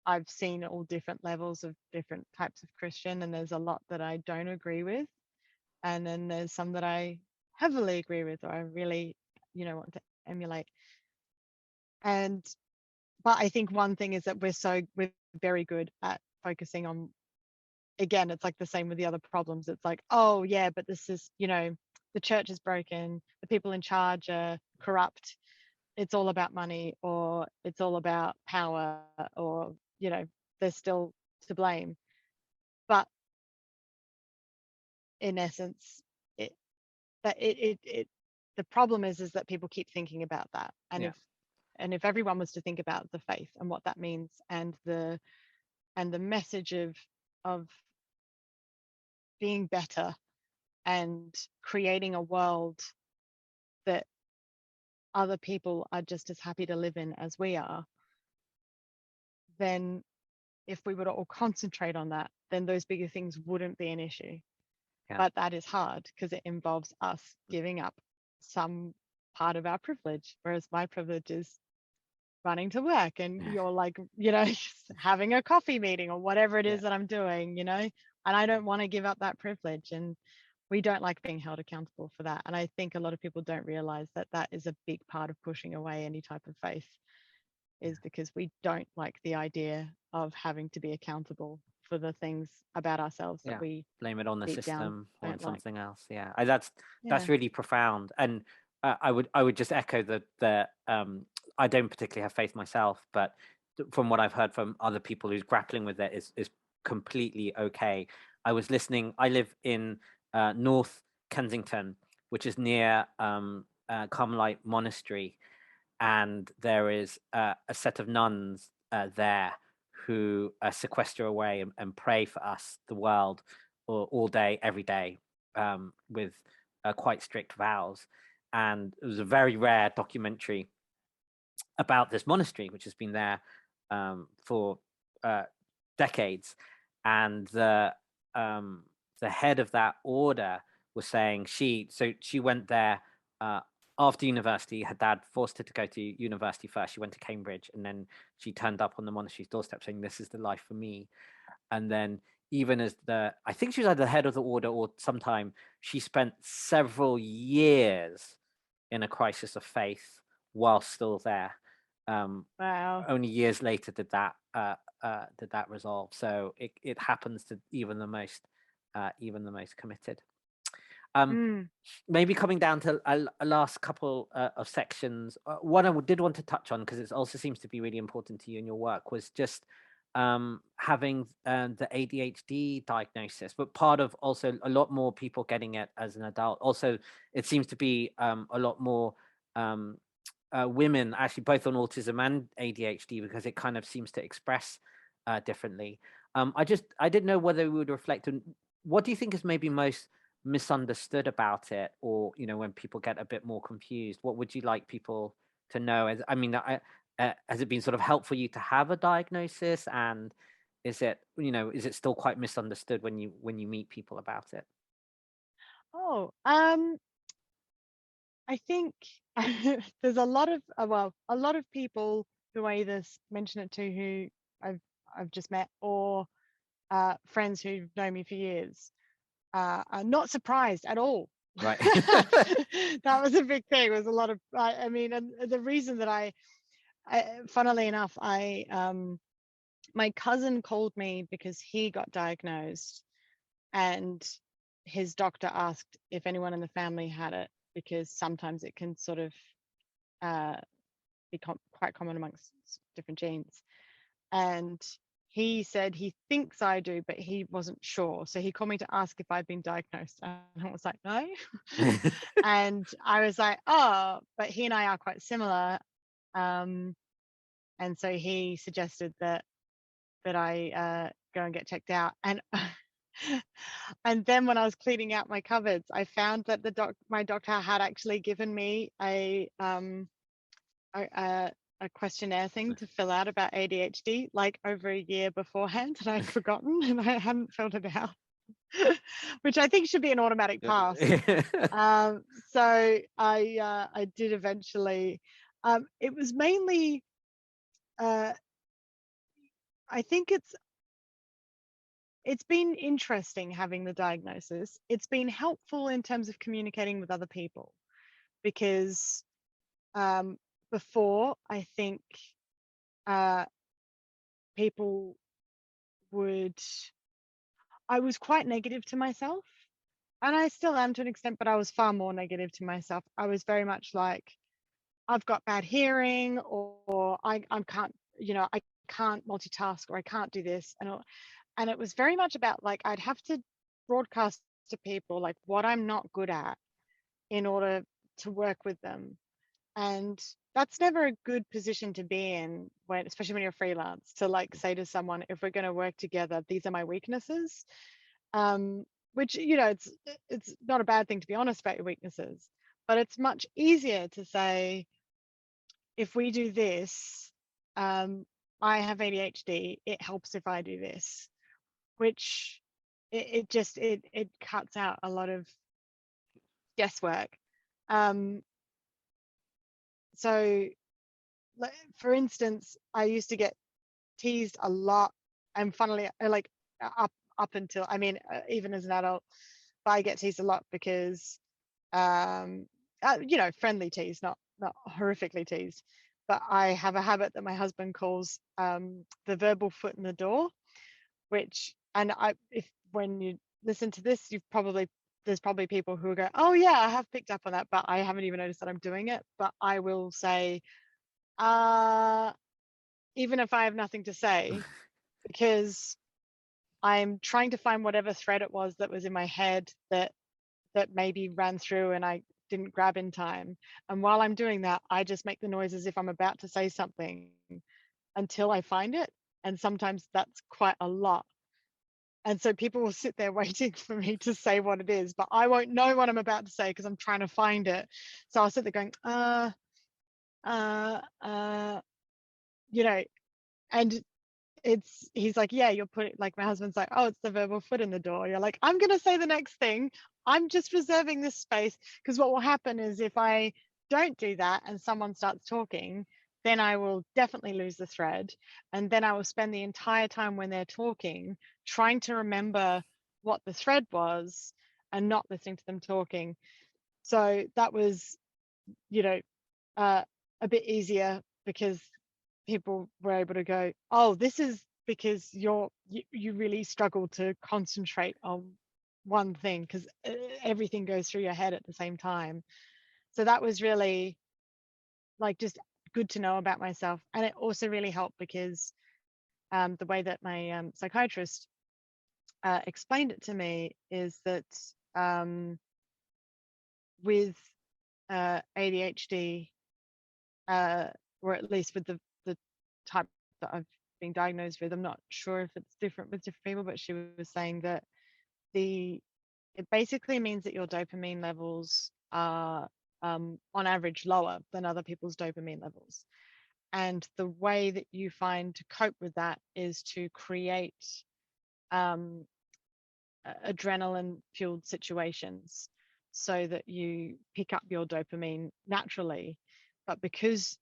I've seen all different levels of different types of Christian, and there's a lot that I don't agree with, and then there's some that I heavily agree with, or I really, you know, want to emulate. And but I think one thing is that we're very good at focusing on, again, it's like the same with the other problems. It's like, oh yeah, but this is, you know, the church is broken, the people in charge are corrupt, it's all about money, or it's all about power, or, you know, they're still to blame. But in essence, it that it the problem is that people keep thinking about that. And Yeah. if everyone was to think about the faith and what that means, and the message of being better and creating a world that other people are just as happy to live in as we are, then if we were to all concentrate on that, then those bigger things wouldn't be an issue. Yeah. But that is hard because it involves us giving up some part of our privilege, whereas my privilege is running to work, and Yeah. you're like, you know, having a coffee meeting or whatever it Yeah. is that I'm doing, you know, and I don't want to give up that privilege. And we don't like being held accountable for that. And I think a lot of people don't realize that that is a big part of pushing away any type of faith, is because we don't like the idea of having to be accountable for the things about ourselves that Yeah. we Blame it on the deep down system or on don't like. something else. Yeah. That's Yeah. really profound. And I would just echo the I don't particularly have faith myself, but from what I've heard from other people who's grappling with it is completely okay. I was listening. I live in North Kensington, which is near Carmelite Monastery, and there is a set of nuns there who sequester away and pray for us, the world, all day, every day, with quite strict vows. And it was a very rare documentary about this monastery, which has been there for decades. And the head of that order was saying she went there after university. Her dad forced her to go to university first. She went to Cambridge, and then she turned up on the monastery's doorstep saying, "This is the life for me." And then even as I think she was either the head of the order or sometime, she spent several years in a crisis of faith while still there. Wow. Only years later did that resolve. So it happens to even the most committed. Um, Mm. Maybe coming down to a last couple of sections. One I did want to touch on, because it also seems to be really important to you in your work, was just having the ADHD diagnosis, but part of also a lot more people getting it as an adult. Also, it seems to be a lot more women actually both on autism and ADHD, because it kind of seems to express differently. I didn't know whether we would reflect on what do you think is maybe most misunderstood about it, or when people get a bit more confused, what would you like people to know? As I mean, has it been sort of helpful for you to have a diagnosis, and is it still quite misunderstood when you meet people about it? Oh, I think there's a lot of well, a lot of people who I either mention it to who I've I've just met, or friends who've known me for years, are not surprised at all. Right. That was a big thing. Was a lot of I mean, and the reason that funnily enough, my cousin called me because he got diagnosed, and his doctor asked if anyone in the family had it, because sometimes it can sort of uh, be quite common amongst different genes. And he said he thinks I do, but he wasn't sure. So he called me to ask if I'd been diagnosed. And I was like, no. And I was like, oh, but he and I are quite similar. And so he suggested that I go and get checked out. And and then when I was cleaning out my cupboards, I found that my doctor had actually given me a questionnaire thing to fill out about ADHD like over a year beforehand, and I'd forgotten and I hadn't filled it out, which I think should be an automatic pass. So I did eventually. It was mainly I think it's been interesting having the diagnosis. It's been helpful in terms of communicating with other people, because before, I think people would, I was quite negative to myself, and I still am to an extent, but I was far more negative to myself. I was very much like, I've got bad hearing, or I can't, I can't multitask, or I can't do this. And it was very much about like, I'd have to broadcast to people like what I'm not good at in order to work with them. And that's never a good position to be in, especially when you're freelance, to like say to someone, if we're going to work together, these are my weaknesses. Which, it's not a bad thing to be honest about your weaknesses, but it's much easier to say, if we do this, I have ADHD, it helps if I do this, which it cuts out a lot of guesswork. So for instance, I used to get teased a lot, and funnily, like up until, I mean, even as an adult, but I get teased a lot because friendly teased, not horrifically teased. But I have a habit that my husband calls the verbal foot in the door, which, and if when you listen to this, there's probably people who will go, oh yeah, I have picked up on that, but I haven't even noticed that I'm doing it. But I will say, even if I have nothing to say, because I'm trying to find whatever thread it was that was in my head that maybe ran through and I didn't grab in time. And while I'm doing that, I just make the noise as if I'm about to say something until I find it. And sometimes that's quite a lot. And so people will sit there waiting for me to say what it is, but I won't know what I'm about to say because I'm trying to find it. So I'll sit there going, and he's like, yeah, you're putting, like, my husband's like, oh, it's the verbal foot in the door. You're like, I'm gonna say the next thing. I'm just reserving this space, because what will happen is if I don't do that and someone starts talking, then I will definitely lose the thread. And then I will spend the entire time when they're talking trying to remember what the thread was and not listening to them talking. So that was, a bit easier, because people were able to go, oh, this is because you really struggle to concentrate on one thing, because everything goes through your head at the same time. So that was really like just good to know about myself. And it also really helped because the way that my psychiatrist explained it to me is that with ADHD, or at least with the type that I've being diagnosed with. I'm not sure if it's different with different people, but she was saying that it basically means that your dopamine levels are on average lower than other people's dopamine levels. And the way that you find to cope with that is to create adrenaline fueled situations so that you pick up your dopamine naturally. But because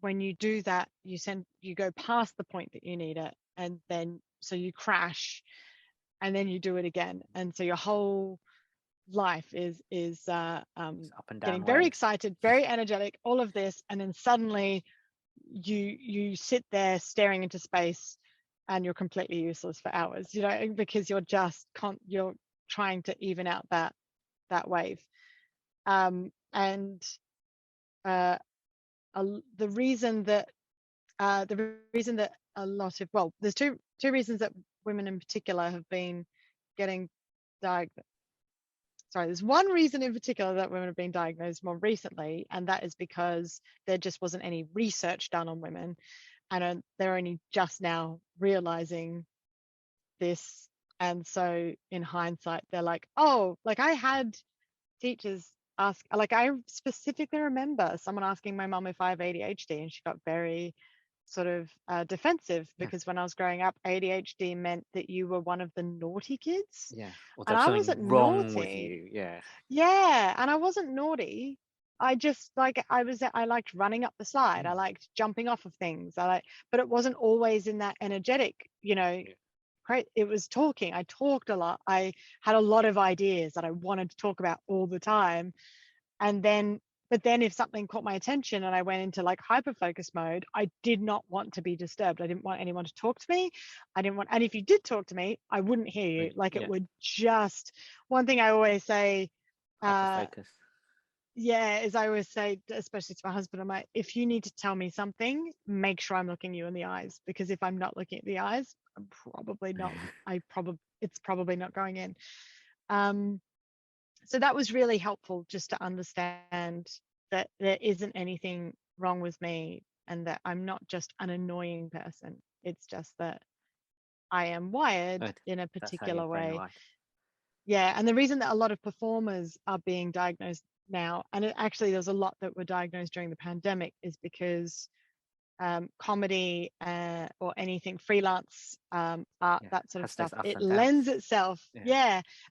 when you do that, you go past the point that you need it, and then so you crash, and then you do it again, and so your whole life is up and down getting very waves. excited, very energetic, all of this, and then suddenly you sit there staring into space, and you're completely useless for hours, because you're just you're trying to even out that wave. The reason that a lot of, well, there's two reasons that women in particular have been getting diagnosed. Sorry, there's one reason in particular that women have been diagnosed more recently, and that is because there just wasn't any research done on women, and they're only just now realizing this. And so in hindsight, they're like, oh, like I had teachers ask, like I specifically remember someone asking my mum if I have ADHD, and she got very sort of defensive, because when I was growing up, ADHD meant that you were one of the naughty kids. Yeah, or and I wasn't wrong naughty. with you. Yeah, and I wasn't naughty. I just I liked running up the slide. I liked jumping off of things. But it wasn't always in that energetic, it was talking. I talked a lot. I had a lot of ideas that I wanted to talk about all the time. But then if something caught my attention and I went into like hyper focus mode, I did not want to be disturbed. I didn't want anyone to talk to me. And if you did talk to me, I wouldn't hear you. Like it would just, one thing I always say, Hyper-focus. is I always say, especially to my husband, I'm like, if you need to tell me something, make sure I'm looking you in the eyes, because if I'm not looking at the eyes, I'm probably not, it's probably not going in. So that was really helpful, just to understand that there isn't anything wrong with me, and that I'm not just an annoying person. It's just that I am wired in a particular way. Yeah, and the reason that a lot of performers are being diagnosed now, and actually there's a lot that were diagnosed during the pandemic, is because comedy or anything freelance art, that sort of stuff, it lends itself.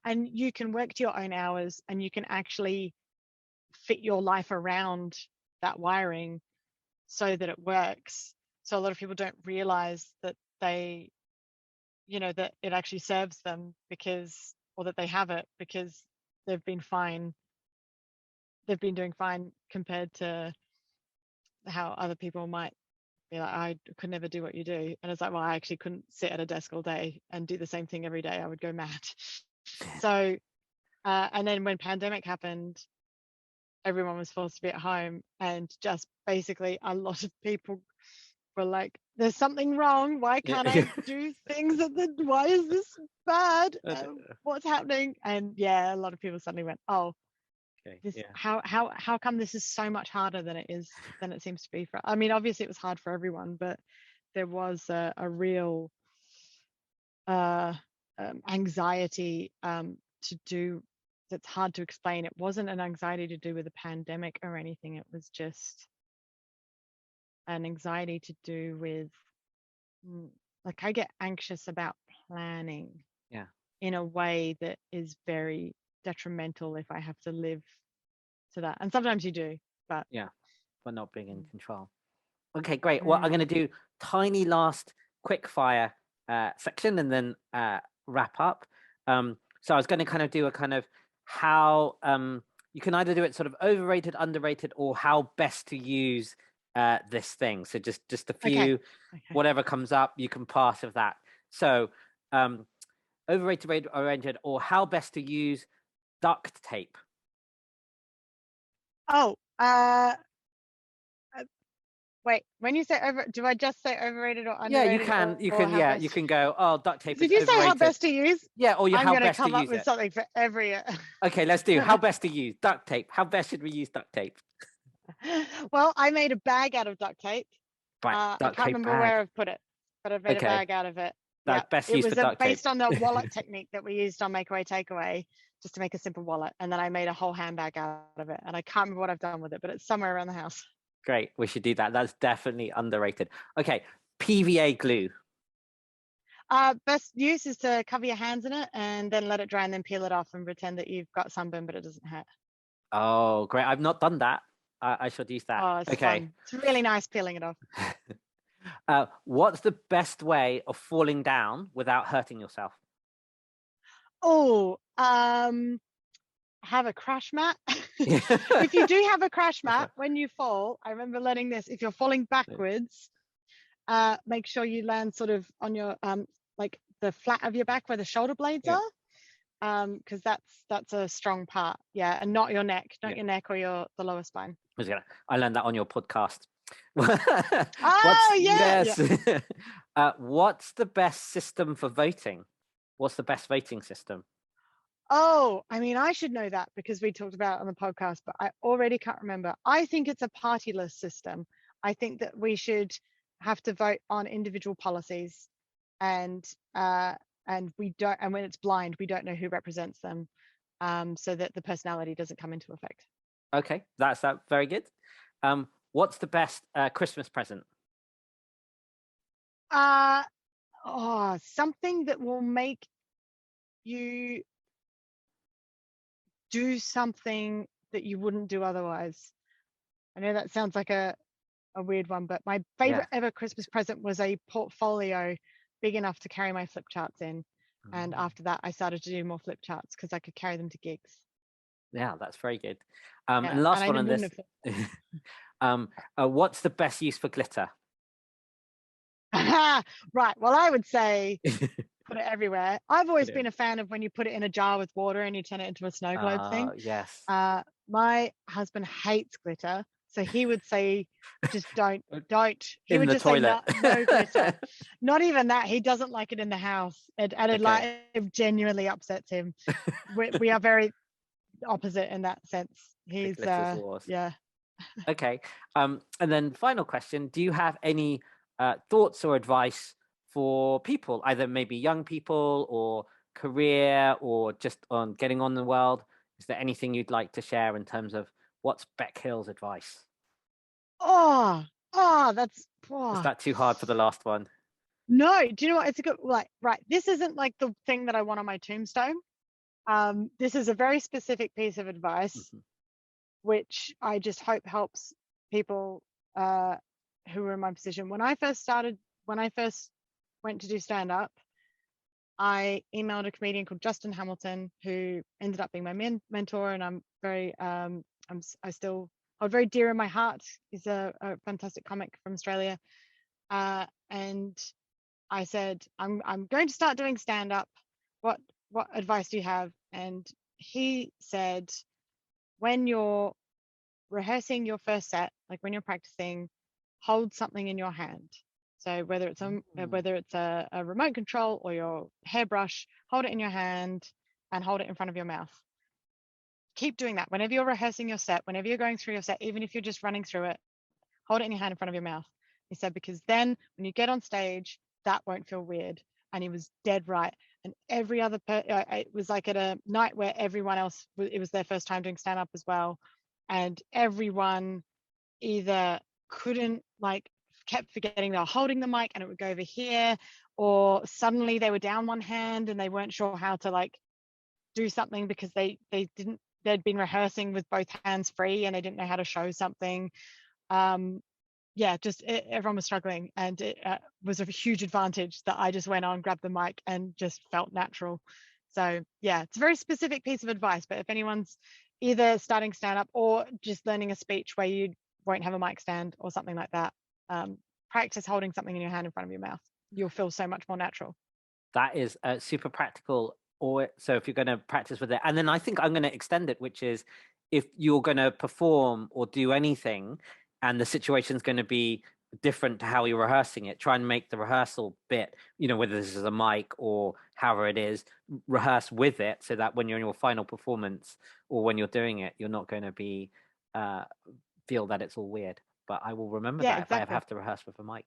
And you can work to your own hours, and you can actually fit your life around that wiring so that it works. So a lot of people don't realize that that it actually serves them, or that they have it because they've been doing fine compared to how other people might be like, I could never do what you do. And it's like, well, I actually couldn't sit at a desk all day and do the same thing every day. I would go mad. So, and then when pandemic happened, everyone was forced to be at home, and just basically a lot of people were like, there's something wrong. Why can't I do things why is this bad? What's happening? And a lot of people suddenly went, oh, how come this is so much harder than it seems to be for, I mean, obviously it was hard for everyone, but there was a real anxiety to do, that's hard to explain. It wasn't an anxiety to do with the pandemic or anything. It was just an anxiety to do with, like, I get anxious about planning in a way that is very detrimental if I have to live to that. And sometimes you do, but not being in control. Okay, great. Well, I'm going to do tiny last quick fire section, and then wrap up. So I was going to kind of do a kind of how you can either do it sort of overrated, underrated, or how best to use this thing. So just a few, whatever comes up, you can pass of that. So overrated, underrated, or how best to use duct tape. Oh, wait, when you say do I just say overrated or underrated? You can go, oh, duct tape is overrated. Did you say how best to use? Yeah, or how best to use it. I'm going to come up with something for every... Okay, let's do how best to use duct tape. How best should we use duct tape? Well, I made a bag out of duct tape. I can't remember where I've put it. but I've made a Okay. bag out of it. Like Yeah, best it use was for duct tape. based on the wallet technique that we used on Make Away Takeaway, just to make a simple wallet. And then I made a whole handbag out of it. And I can't remember what I've done with it, but it's somewhere around the house. Great. We should do that. That's definitely underrated. Okay. PVA glue. Best use is to cover your hands in it and then let it dry and then peel it off and pretend that you've got sunburn, but it doesn't hurt. Oh, great. I've not done that. I should use that. Oh, it's Okay. fun. It's really nice peeling it off. What's the best way of falling down without hurting yourself? Oh, have a crash mat. If you do have a crash mat, when you fall, I remember learning this, if you're falling backwards, make sure you land sort of on your like the flat of your back where the shoulder blades are, because that's a strong part. Yeah, and not your neck, your neck or the lower spine. I learned that on your podcast. Oh, yes. What's the best system for voting? What's the best voting system? Oh, I mean, I should know that because we talked about it on the podcast, but I already can't remember. I think it's a partyless system. I think that we should have to vote on individual policies, and we don't. And when it's blind, we don't know who represents them, so that the personality doesn't come into effect. Okay, that's very good. What's the best Christmas present? Something that will make you do something that you wouldn't do otherwise. I know that sounds like a weird one, but my favorite ever Christmas present was a portfolio big enough to carry my flip charts in. And after that, I started to do more flip charts because I could carry them to gigs. Yeah, that's very good. And last one on this. What's the best use for glitter? Right. Well, I would say put it everywhere. I've always been a fan of when you put it in a jar with water and you turn it into a snow globe thing. Yes. My husband hates glitter, so he would say, just don't. He in would the just toilet. say no glitter. Not even that. He doesn't like it in the house, and it genuinely upsets him. We are very opposite in that sense. He's yeah. Okay. And then final question: do you have any thoughts or advice for people, either maybe young people or career or just on getting on in the world? Is there anything you'd like to share in terms of what's Bec Hill's advice? That's Is that too hard for the last one? No, do you know what? It's a good, right. This isn't like the thing that I want on my tombstone. This is a very specific piece of advice, which I just hope helps people who are in my position. When I first went to do stand-up, I emailed a comedian called Justin Hamilton, who ended up being my mentor, and I'm very I still hold very dear in my heart. He's a fantastic comic from Australia, and I said, I'm going to start doing stand-up. What advice do you have? And he said, when you're rehearsing your first set, like when you're practicing, hold something in your hand. So whether it's a remote control or your hairbrush, hold it in your hand and hold it in front of your mouth. Keep doing that. Whenever you're rehearsing your set, whenever you're going through your set, even if you're just running through it, hold it in your hand in front of your mouth. He said, because then when you get on stage, that won't feel weird. And he was dead right. And every other it was like at a night where everyone else, it was their first time doing stand-up as well. And everyone either couldn't, like, kept forgetting they were holding the mic and it would go over here, or suddenly they were down one hand and they weren't sure how to like do something because they'd been rehearsing with both hands free and they didn't know how to show something. Everyone was struggling, and it was a huge advantage that I just went on, grabbed the mic and just felt natural. So yeah, it's a very specific piece of advice, but if anyone's either starting stand-up or just learning a speech where you won't have a mic stand or something like that, practice holding something in your hand in front of your mouth. You'll feel so much more natural. That is super practical. So if you're going to practice with it, and then I think I'm going to extend it, which is if you're going to perform or do anything and the situation's going to be different to how you're rehearsing it, try and make the rehearsal bit, whether this is a mic or however it is, rehearse with it so that when you're in your final performance or when you're doing it, you're not going to be feel that it's all weird. But I will remember that exactly. If I have to rehearse with a mic.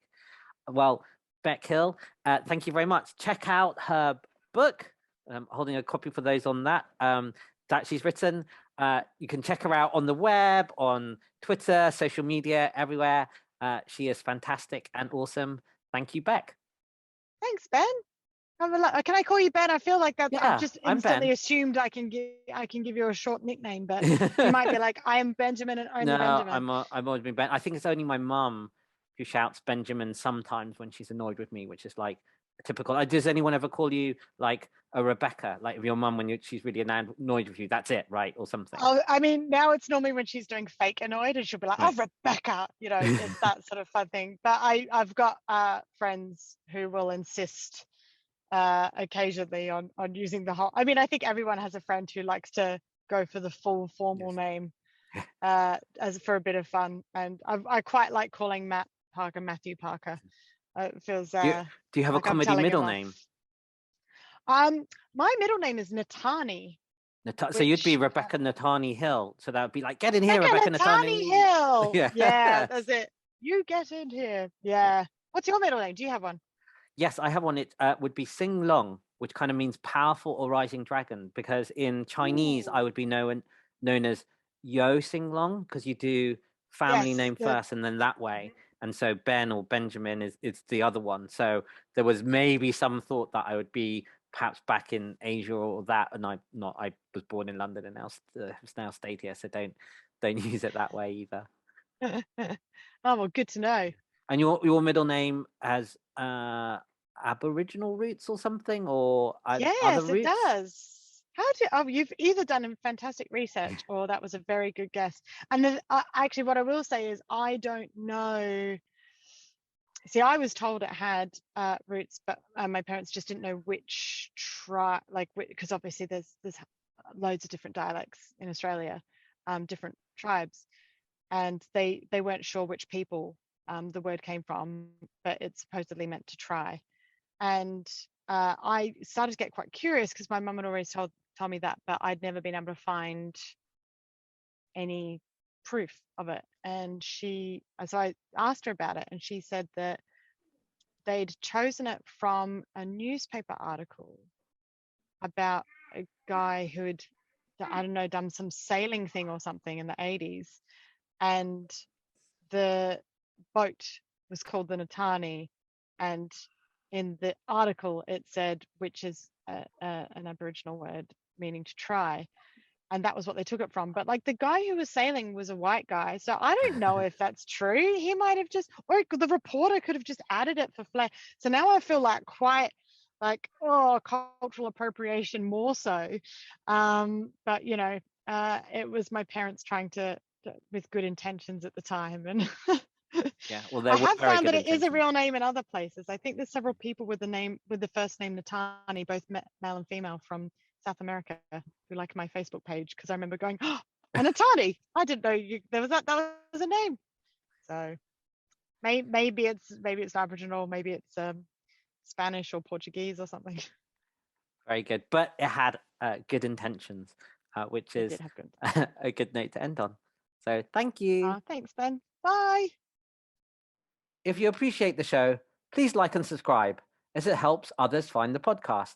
Well, Bec Hill. Thank you very much. Check out her book. I'm holding a copy for those on that she's written. You can check her out on the web, on Twitter, social media, everywhere. She is fantastic and awesome. Thank you, Bec. Thanks, Ben. Can I call you Ben? I feel like that. Yeah, I've just I'm instantly Ben. assumed I can give you a short nickname, but you might be like, I am Benjamin and only No, Benjamin. I've always been Ben. I think it's only my mum who shouts Benjamin sometimes when she's annoyed with me, which is like typical. Does anyone ever call you like a Rebecca, like your mum when she's really annoyed with you? That's it, right, or something? Oh, I mean, now it's normally when she's doing fake annoyed, and she'll be like, "Oh, Rebecca," you know, it's that sort of fun thing. But I've got friends who will insist occasionally on using the whole. I mean, I think everyone has a friend who likes to go for the full formal name as for a bit of fun, and I quite like calling Matt Parker Matthew Parker. It feels do you have like a comedy middle name? My middle name is Natani. So you'd be Rebecca Natani Hill. So that would be like, get in here, Rebecca Rebecca Natani Hill. Yeah, that's it. You get in here. Yeah. What's your middle name? Do you have one? Yes, I have one. It would be Sing Long, which kind of means powerful or rising dragon, because in Chinese, I would be known as Yo Sing Long, because you do family name first and then that way. And so Ben or Benjamin is the other one. So there was maybe some thought that I would be perhaps back in Asia or that, and I was born in London and now stayed here, so don't use it that way either. Oh, well, good to know. And your middle name has Aboriginal roots or something, or other roots? Yes, it does. You've either done fantastic research or that was a very good guess. And actually, what I will say is I don't know. See, I was told it had roots, but my parents just didn't know which tribe, because obviously there's loads of different dialects in Australia, different tribes, and they weren't sure which people the word came from, but it's supposedly meant to try. And I started to get quite curious because my mum had always told me that, but I'd never been able to find any proof of it. And so I asked her about it, and she said that they'd chosen it from a newspaper article about a guy who had, I don't know, done some sailing thing or something in the 80s, and the boat was called the Natani, and in the article it said, which is an Aboriginal word meaning to try, and that was what they took it from. But like the guy who was sailing was a white guy, so I don't know if that's true. He might have just, or the reporter could have just added it for flair. So now I feel like quite like, oh, cultural appropriation more so. But you know, it was my parents trying to with good intentions at the time, and yeah, well, I have found that it is a real name in other places. I think there's several people with the first name Natani, both male and female, from South America, who like my Facebook page, because I remember going, oh, and Natani, I didn't know there was that was a name. So maybe it's Aboriginal, maybe it's Spanish or Portuguese or something. Very good, but it had good intentions, which is a good note to end on. So thank you. Thanks, Ben. Bye. If you appreciate the show, please like and subscribe, as it helps others find the podcast.